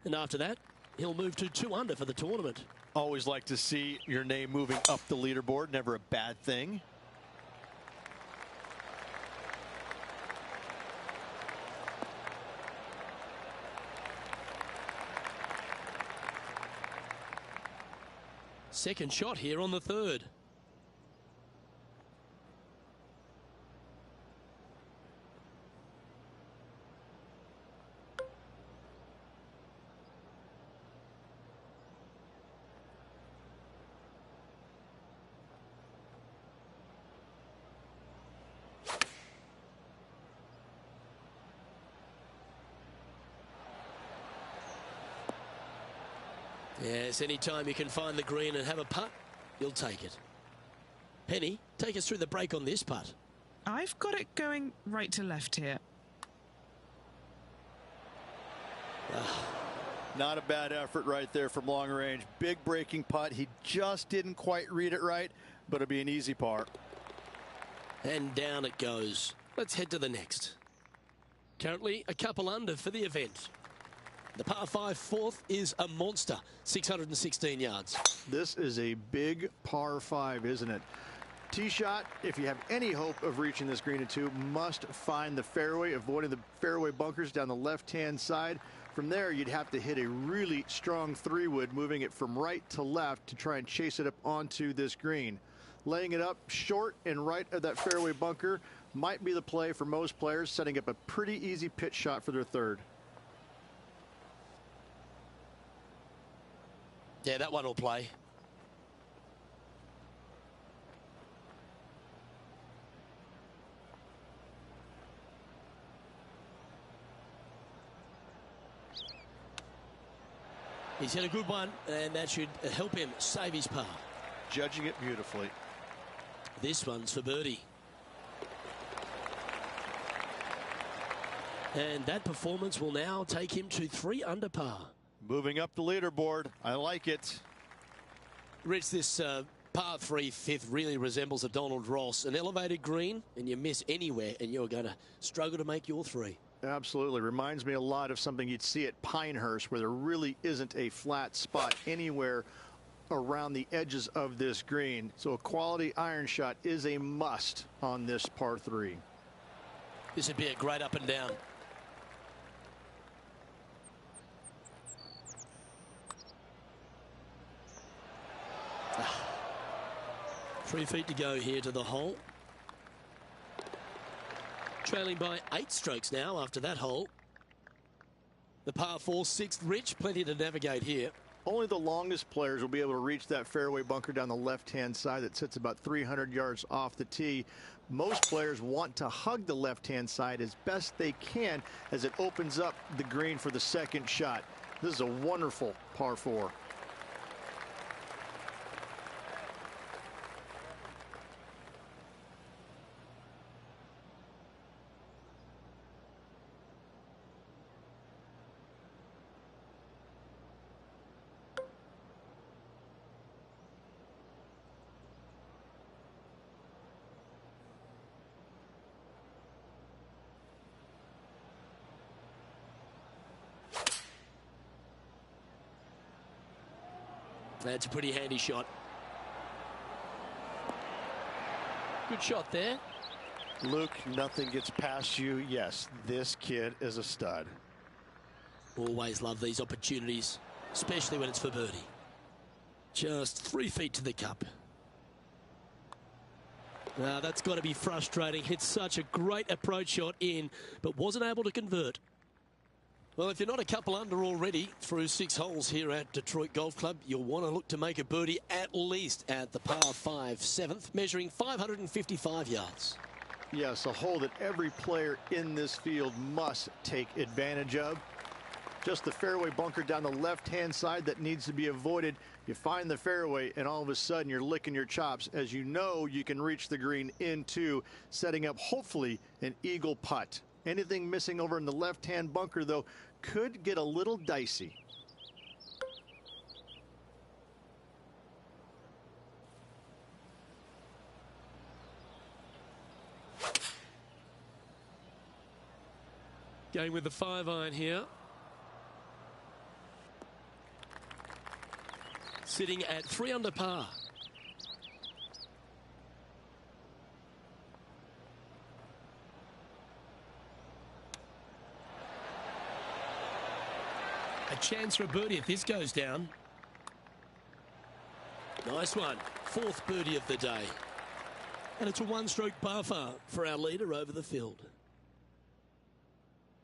Speaker 6: And after that, he'll move to 2 under for the tournament.
Speaker 7: Always like to see your name moving up the leaderboard. Never a bad thing.
Speaker 6: Second shot here on the third. Yes, anytime you can find the green and have a putt, you'll take it. Penny, take us through the break on this putt.
Speaker 4: I've got it going right to left here.
Speaker 7: Not a bad effort right there from long range. Big breaking putt. He just didn't quite read it right, but it'll be an easy par.
Speaker 6: And down it goes. Let's head to the next. Currently a couple under for the event. The par 5 fourth is a monster, 616 yards.
Speaker 5: This is a big par 5, isn't it? Tee shot, if you have any hope of reaching this green in 2, must find the fairway, avoiding the fairway bunkers down the left-hand side. From there, you'd have to hit a really strong 3-wood, moving it from right to left to try and chase it up onto this green. Laying it up short and right of that fairway bunker might be the play for most players, setting up a pretty easy pitch shot for their third.
Speaker 6: Yeah, that one will play. He's hit a good one, and that should help him save his par.
Speaker 7: Judging it beautifully.
Speaker 6: This one's for birdie. And that performance will now take him to 3 under par.
Speaker 5: Moving up the leaderboard. I like it.
Speaker 6: Rich, this par 3 fifth really resembles a Donald Ross. An elevated green, and you miss anywhere, and you're going to struggle to make your 3.
Speaker 5: Absolutely. Reminds me a lot of something you'd see at Pinehurst, where there really isn't a flat spot anywhere around the edges of this green. So a quality iron shot is a must on this par 3.
Speaker 6: This would be a great up and down. Ah. 3 feet to go here to the hole. Trailing by 8 strokes now after that hole. The par 4 6th, Rich, plenty to navigate here.
Speaker 5: Only the longest players will be able to reach that fairway bunker down the left-hand side that sits about 300 yards off the tee. Most players want to hug the left-hand side as best they can as it opens up the green for the second shot. This is a wonderful par 4.
Speaker 6: That's a pretty handy shot. Good shot there.
Speaker 7: Luke, nothing gets past you. Yes, this kid is a stud.
Speaker 6: Always love these opportunities, especially when it's for birdie. Just 3 feet to the cup. Now that's got to be frustrating. Hit such a great approach shot in, but wasn't able to convert. Well, if you're not a couple under already through 6 holes here at Detroit Golf Club, you'll want to look to make a birdie at least at the par 5 7th, measuring 555 yards.
Speaker 5: Yes, a hole that every player in this field must take advantage of. Just the fairway bunker down the left-hand side that needs to be avoided. You find the fairway, and all of a sudden you're licking your chops as you know you can reach the green into, setting up hopefully an eagle putt. Anything missing over in the left-hand bunker, though, could get a little dicey.
Speaker 6: Going with the 5-iron here. Sitting at 3 under par. A chance for a birdie if this goes down. Nice one. 4th birdie of the day. And it's a 1-stroke par for our leader over the field.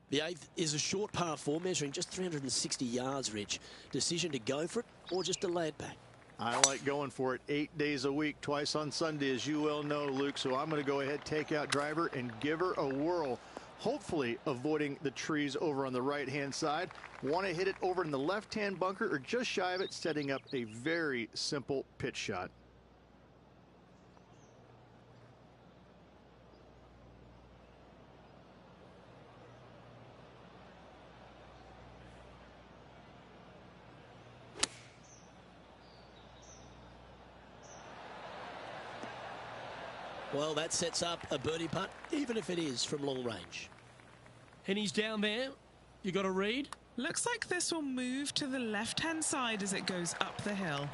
Speaker 6: The 8th is a short par 4 measuring just 360 yards, Rich. Decision to go for it or just to lay it back?
Speaker 5: I like going for it 8 days a week, twice on Sunday, as you well know, Luke. So I'm going to go ahead, take out driver, and give her a whirl. Hopefully avoiding the trees over on the right-hand side. Want to hit it over in the left-hand bunker or just shy of it, setting up a very simple pitch shot.
Speaker 6: Well, that sets up a birdie putt, even if it is from long range. And he's down there. You got a read?
Speaker 4: Looks like this will move to the left-hand side as it goes up the hill.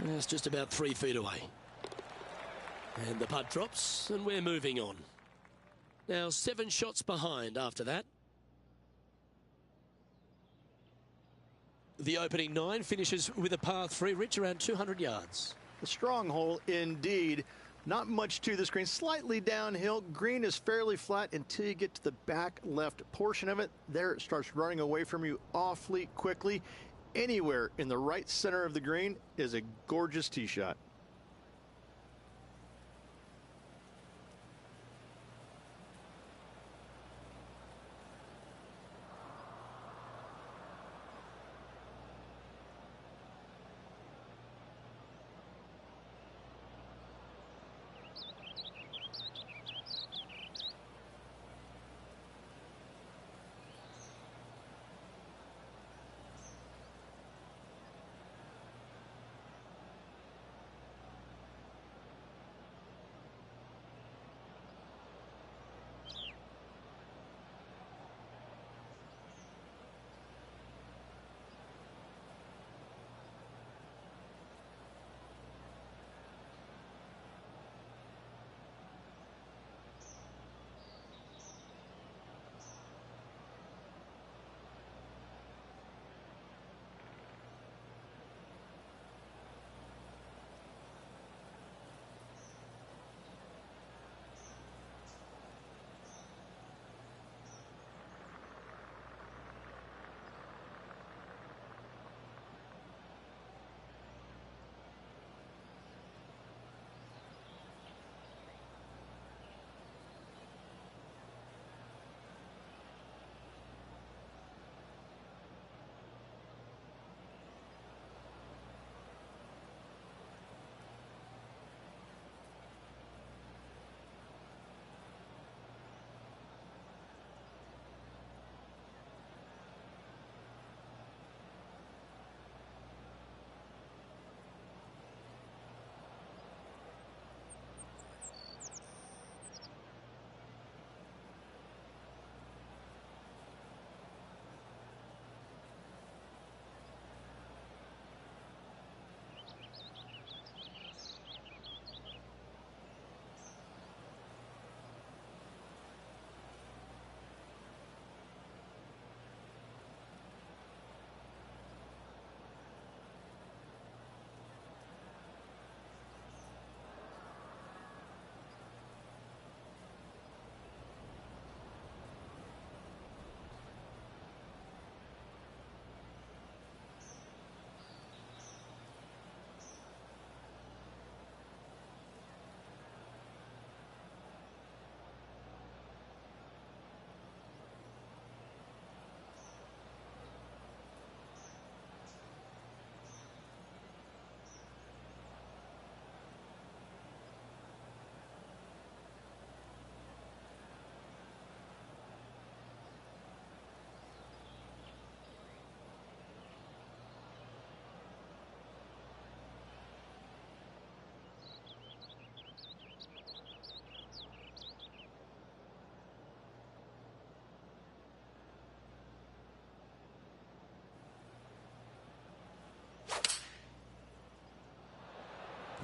Speaker 6: It's just about 3 feet away. And the putt drops, and we're moving on. Now 7 shots behind after that. The opening 9 finishes with a par 3, Rich, around 200 yards.
Speaker 5: A strong hole indeed. Not much to this green, slightly downhill. Green is fairly flat until you get to the back left portion of it. There it starts running away from you awfully quickly. Anywhere in the right center of the green is a gorgeous tee shot.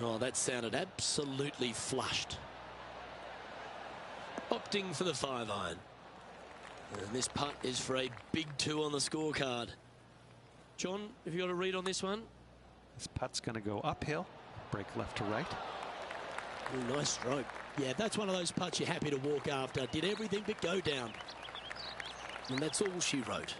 Speaker 6: Oh, that sounded absolutely flushed. Opting for the 5-iron. And this putt is for a big 2 on the scorecard. John, have you got a read on this one?
Speaker 3: This putt's going to go uphill, break left to right.
Speaker 6: Ooh, nice stroke. Yeah, that's one of those putts you're happy to walk after. Did everything but go down. And that's all she wrote.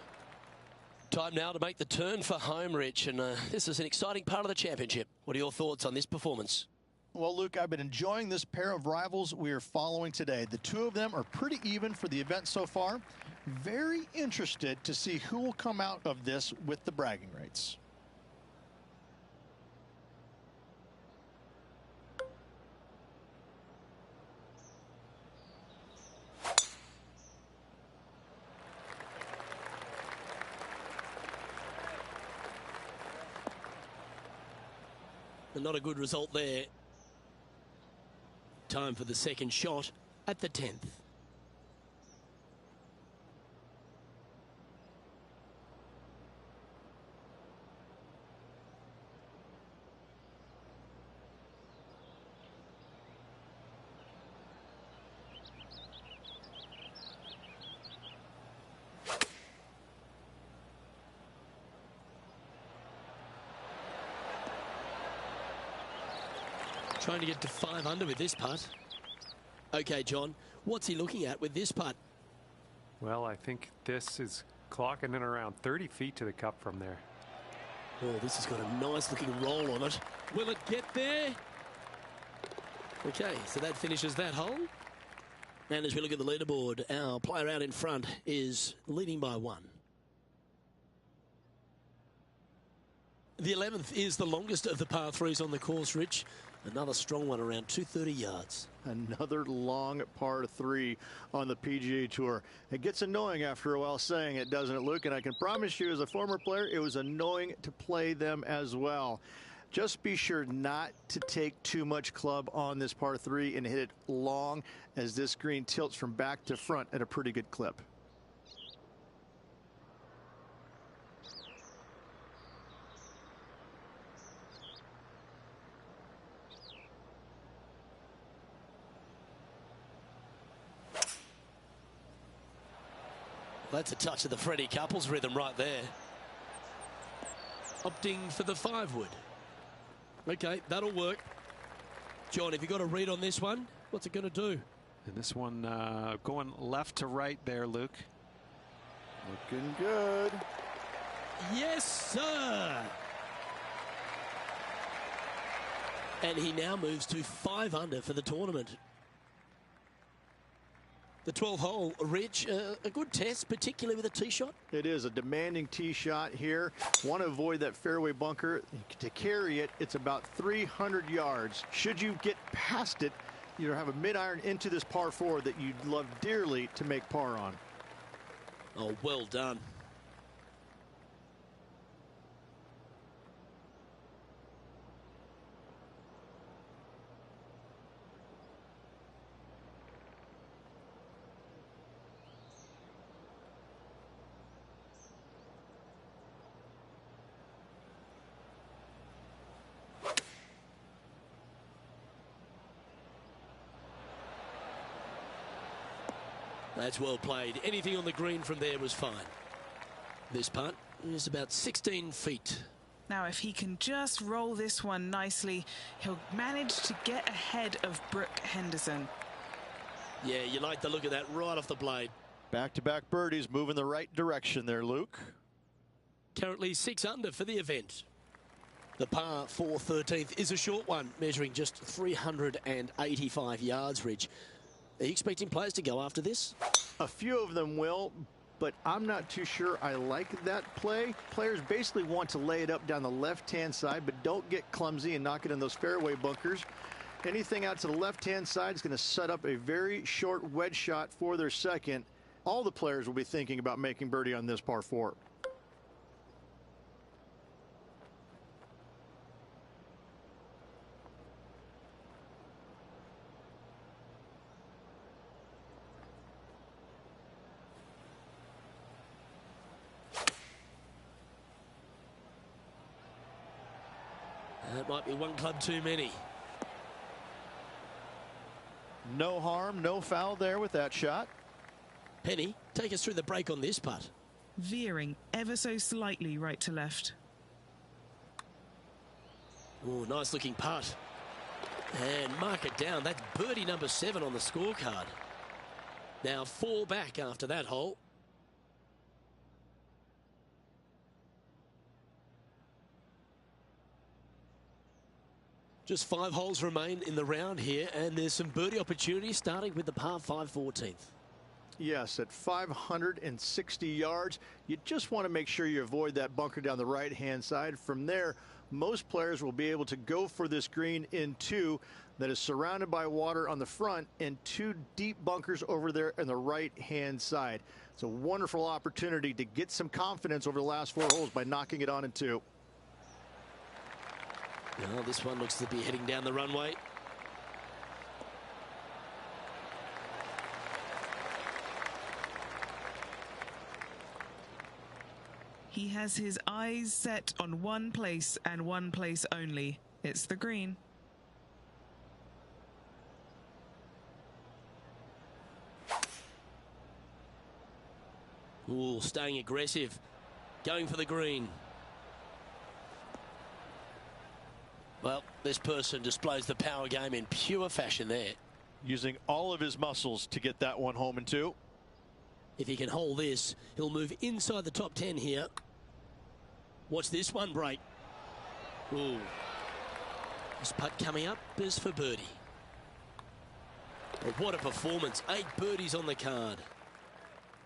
Speaker 6: Time now to make the turn for home, Rich. And this is an exciting part of the championship. What are your thoughts on this performance?
Speaker 5: Well, Luke, I've been enjoying this pair of rivals we are following today. The two of them are pretty even for the event so far. Very interested to see who will come out of this with the bragging rights.
Speaker 6: Not a good result there. Time for the second shot at the 10th. Trying to get to 5 under with this putt. Okay, John, what's he looking at with this putt?
Speaker 3: Well, I think this is clocking in around 30 feet to the cup from there.
Speaker 6: Oh, this has got a nice looking roll on it. Will it get there? Okay, so that finishes that hole. And as we look at the leaderboard, our player out in front is leading by 1. The 11th is the longest of the par 3s on the course, Rich. Another strong one around 230 yards.
Speaker 5: Another long par 3 on the PGA Tour. It gets annoying after a while saying it, doesn't it, Luke? And I can promise you as a former player, it was annoying to play them as well. Just be sure not to take too much club on this par 3 and hit it long, as this green tilts from back to front at a pretty good clip.
Speaker 6: That's a touch of the Freddie Couples rhythm right there. Opting for the 5 wood. Okay, that'll work. John, have you got a read on this one? What's it going to do?
Speaker 3: And this one going left to right there, Luke.
Speaker 5: Looking good.
Speaker 6: Yes, sir. And he now moves to 5 under for the tournament. The 12th hole, Rich, a good test, particularly with a tee shot.
Speaker 5: It is a demanding tee shot here. Want to avoid that fairway bunker. To carry it, it's about 300 yards. Should you get past it, you have a mid-iron into this par 4 that you'd love dearly to make par on.
Speaker 6: Oh, well done. That's well played. Anything on the green from there was fine. This putt is about 16 feet.
Speaker 4: Now, if he can just roll this one nicely, he'll manage to get ahead of Brooke Henderson.
Speaker 6: Yeah, you like the look of that right off the blade.
Speaker 5: Back-to-back birdies moving the right direction there, Luke.
Speaker 6: Currently 6 under for the event. The par 4 13th is a short one, measuring just 385 yards, Ridge. Are you expecting players to go after this?
Speaker 5: A few of them will, but I'm not too sure I like that play. Players basically want to lay it up down the left-hand side, but don't get clumsy and knock it in those fairway bunkers. Anything out to the left-hand side is going to set up a very short wedge shot for their second. All the players will be thinking about making birdie on this par 4.
Speaker 6: That might be one club too many.
Speaker 5: No harm, no foul there with that shot.
Speaker 6: Penny, take us through the break on this putt.
Speaker 4: Veering ever so slightly right to left.
Speaker 6: Oh, nice looking putt. And mark it down. That's birdie number 7 on the scorecard. Now 4 back after that hole. Just 5 holes remain in the round here, and there's some birdie opportunities starting with the par 5 14th.
Speaker 5: Yes, at 560 yards, you just want to make sure you avoid that bunker down the right-hand side. From there, most players will be able to go for this green in 2 that is surrounded by water on the front and 2 deep bunkers over there on the right-hand side. It's a wonderful opportunity to get some confidence over the last 4 holes by knocking it on in 2.
Speaker 6: Well, this one looks to be heading down the runway.
Speaker 4: He has his eyes set on one place and one place only. It's the green.
Speaker 6: Ooh, staying aggressive. Going for the green. Well, this person displays the power game in pure fashion there.
Speaker 5: Using all of his muscles to get that one home in 2.
Speaker 6: If he can hold this, he'll move inside the top 10 here. Watch this one break. Ooh. This putt coming up is for birdie. But what a performance. 8 birdies on the card.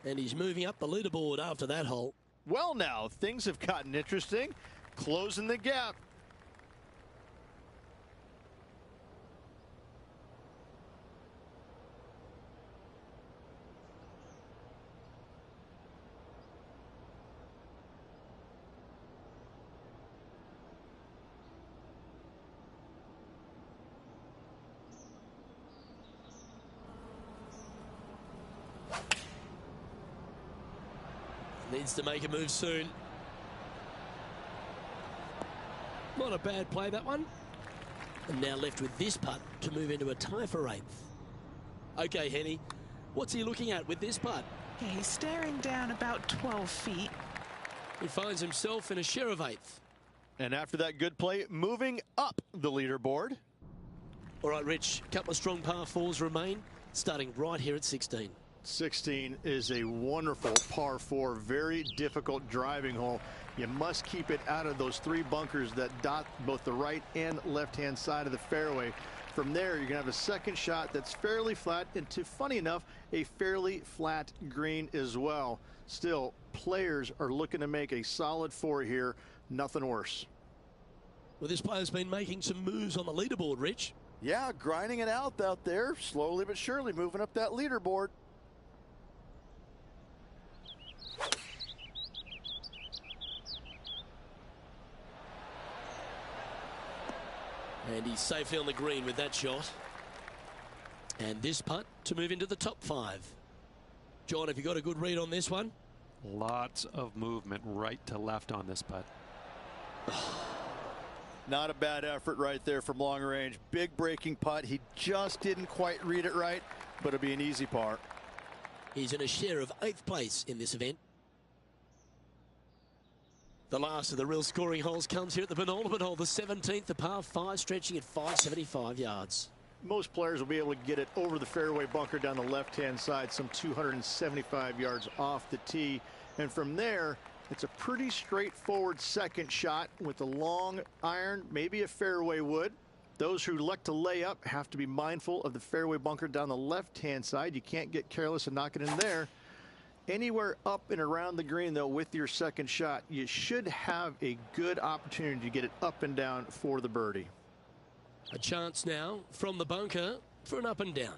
Speaker 6: And he's moving up the leaderboard after that hole.
Speaker 5: Well, now, things have gotten interesting. Closing the gap.
Speaker 6: Needs to make a move soon. Not a bad play, that one. And now left with this putt to move into a tie for 8th. Okay, Henny, what's he looking at with this putt?
Speaker 4: Yeah, he's staring down about 12 feet.
Speaker 6: He finds himself in a share of 8th.
Speaker 5: And after that good play, moving up the leaderboard.
Speaker 6: All right, Rich, a couple of strong par 4s remain, starting right here at 16.
Speaker 5: 16 is a wonderful par 4, very difficult driving hole. You must keep it out of those 3 bunkers that dot both the right and left-hand side of the fairway. From there, you're going to have a second shot that's fairly flat into, funny enough, a fairly flat green as well. Still, players are looking to make a solid 4 here. Nothing worse.
Speaker 6: Well, this player's been making some moves on the leaderboard, Rich.
Speaker 7: Yeah, grinding it out there, slowly but surely moving up that leaderboard.
Speaker 6: And he's safely on the green with that shot. And this putt to move into the top 5. John, have you got a good read on this one?
Speaker 3: Lots of movement right to left on this putt.
Speaker 5: Not a bad effort right there from long range. Big breaking putt. He just didn't quite read it right, but it'll be an easy par.
Speaker 6: He's in a share of 8th place in this event. The last of the real scoring holes comes here at the penultimate hole, the 17th, the par 5, stretching at 575 yards.
Speaker 5: Most players will be able to get it over the fairway bunker down the left-hand side, some 275 yards off the tee. And from there, it's a pretty straightforward second shot with a long iron, maybe a fairway wood. Those who elect to lay up have to be mindful of the fairway bunker down the left-hand side. You can't get careless and knock it in there. Anywhere up and around the green, though, with your second shot, you should have a good opportunity to get it up and down for the birdie.
Speaker 6: A chance now from the bunker for an up and down.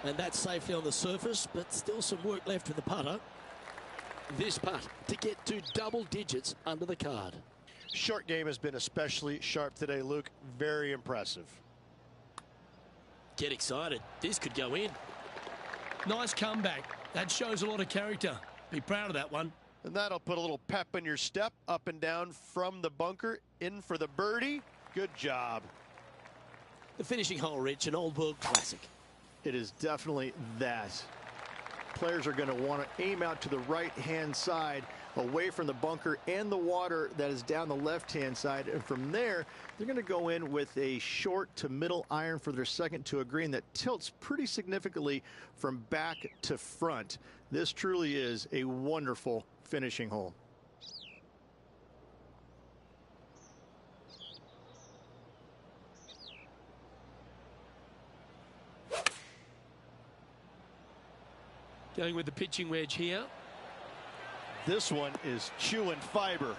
Speaker 6: And that's safely on the surface, but still some work left with the putter. This putt to get to double digits under the card.
Speaker 7: Short game has been especially sharp today, Luke. Very impressive.
Speaker 6: Get excited. This could go in. Nice comeback. That shows a lot of character. Be proud of that one.
Speaker 7: And that'll put a little pep in your step, up and down from the bunker, in for the birdie. Good job.
Speaker 6: The finishing hole, Rich, an old world classic.
Speaker 5: It is definitely that. Players are going to want to aim out to the right-hand side, away from the bunker and the water that is down the left-hand side. And from there, they're going to go in with a short to middle iron for their second to a green that tilts pretty significantly from back to front. This truly is a wonderful finishing hole.
Speaker 6: Going with the pitching wedge here.
Speaker 5: This one is chewing fiber.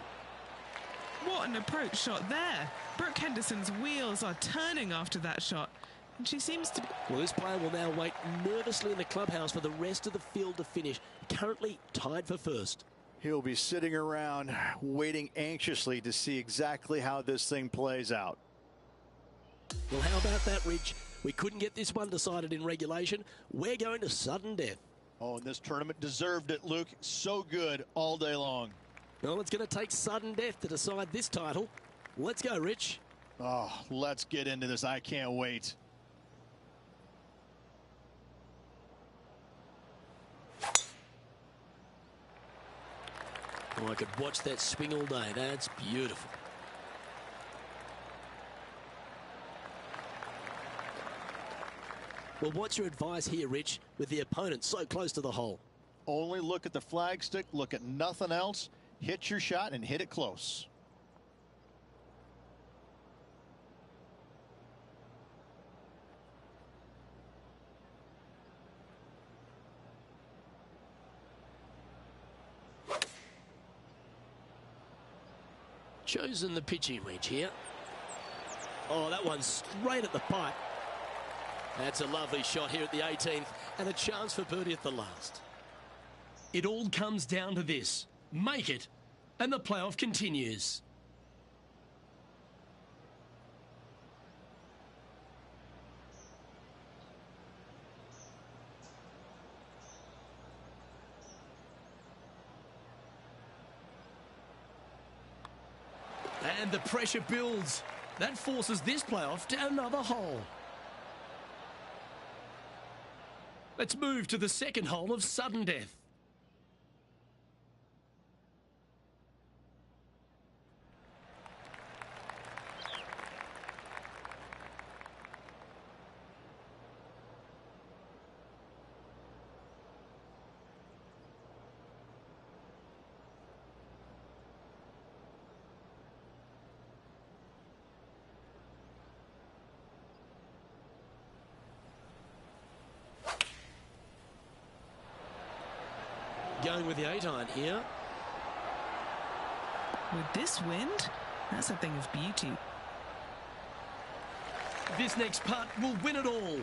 Speaker 4: What an approach shot there. Brooke Henderson's wheels are turning after that shot. And she seems to be...
Speaker 6: Well, this player will now wait nervously in the clubhouse for the rest of the field to finish. Currently tied for first.
Speaker 5: He'll be sitting around waiting anxiously to see exactly how this thing plays out.
Speaker 6: Well, how about that, Rich? We couldn't get this one decided in regulation. We're going to sudden death.
Speaker 7: Oh, and this tournament deserved it, Luke. So good all day long.
Speaker 6: Well, it's going to take sudden death to decide this title. Let's go, Rich.
Speaker 7: Oh, let's get into this. I can't wait.
Speaker 6: Oh, I could watch that swing all day. That's beautiful. Well, what's your advice here, Rich, with the opponent so close to the hole?
Speaker 7: Only look at the flagstick, look at nothing else, hit your shot and hit it close.
Speaker 6: Chosen the pitching wedge here. Oh, that one's straight at the pipe. That's a lovely shot here at the 18th and a chance for birdie at the last. It all comes down to this. Make it, and the playoff continues. And the pressure builds. That forces this playoff to another hole. Let's move to the second hole of sudden death. Going with the 8-iron here.
Speaker 4: With this wind, that's a thing of beauty.
Speaker 6: This next putt will win it all.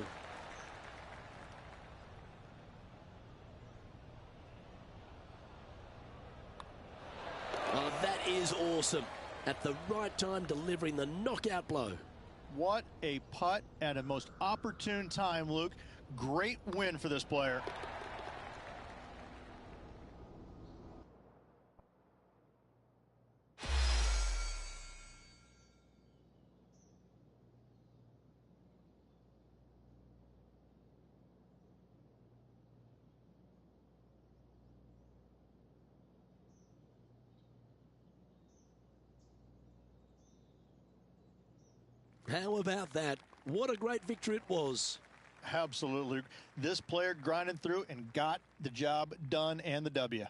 Speaker 6: Oh, that is awesome. At the right time, delivering the knockout blow.
Speaker 7: What a putt at a most opportune time, Luke. Great win for this player.
Speaker 6: How about that? What a great victory it was.
Speaker 7: Absolutely. This player grinded through and got the job done and the W.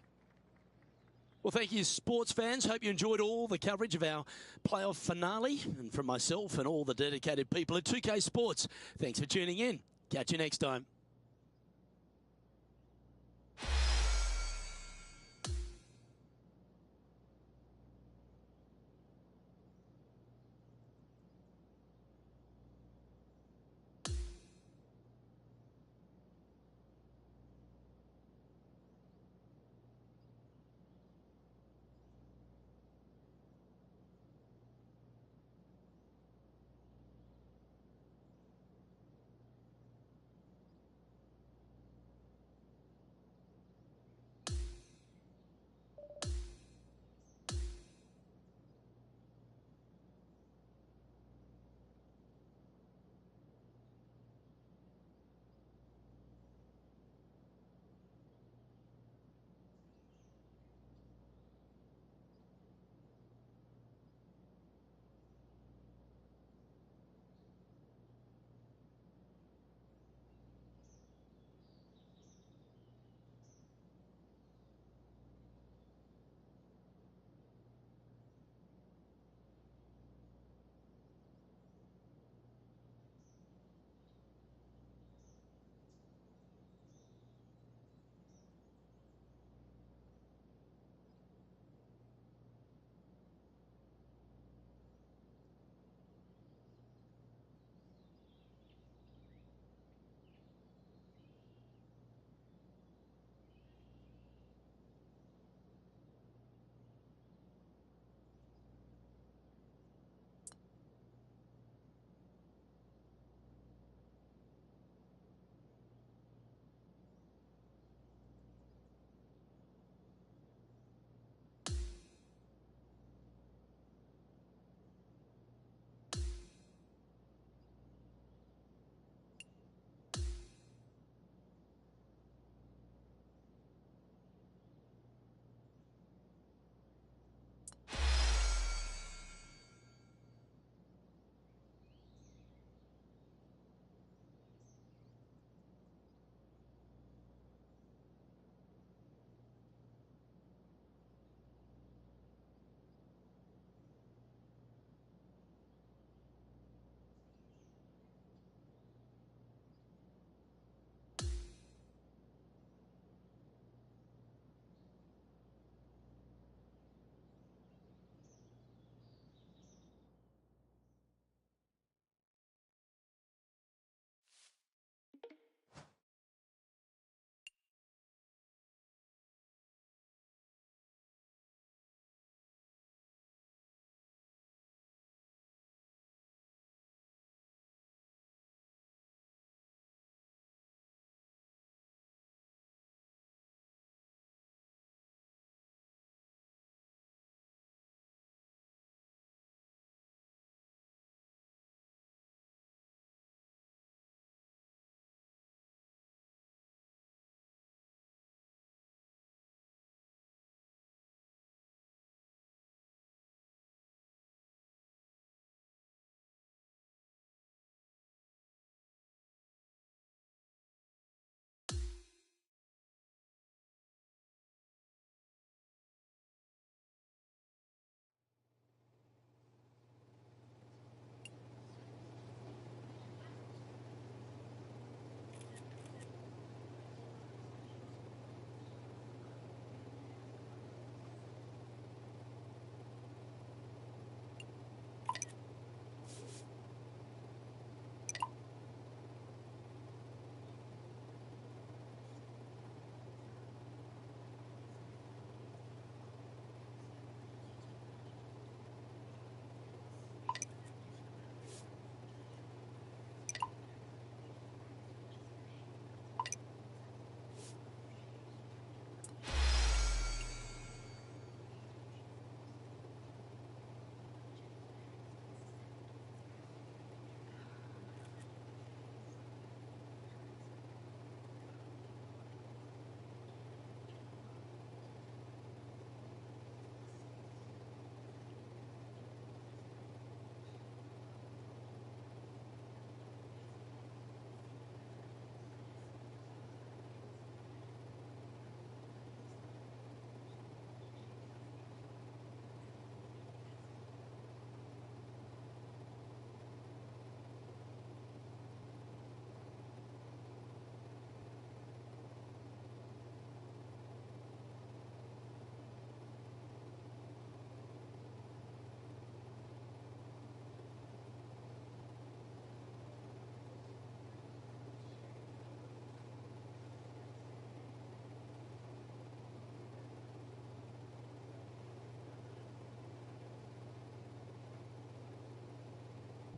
Speaker 6: Well, thank you, sports fans. Hope you enjoyed all the coverage of our playoff finale. And from myself and all the dedicated people at 2K Sports, thanks for tuning in. Catch you next time.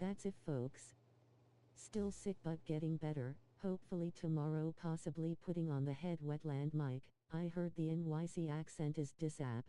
Speaker 8: That's it, folks. Still sick but getting better. Hopefully tomorrow possibly putting on the head wetland mic. I heard the NYC accent is disap.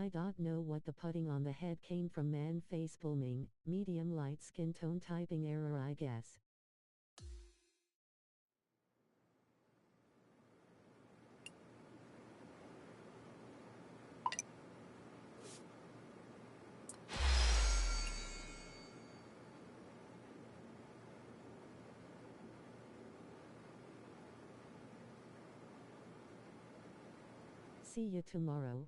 Speaker 8: I don't know what the putting on the head came from, man. Face booming, medium light skin tone typing error, I guess. See you tomorrow.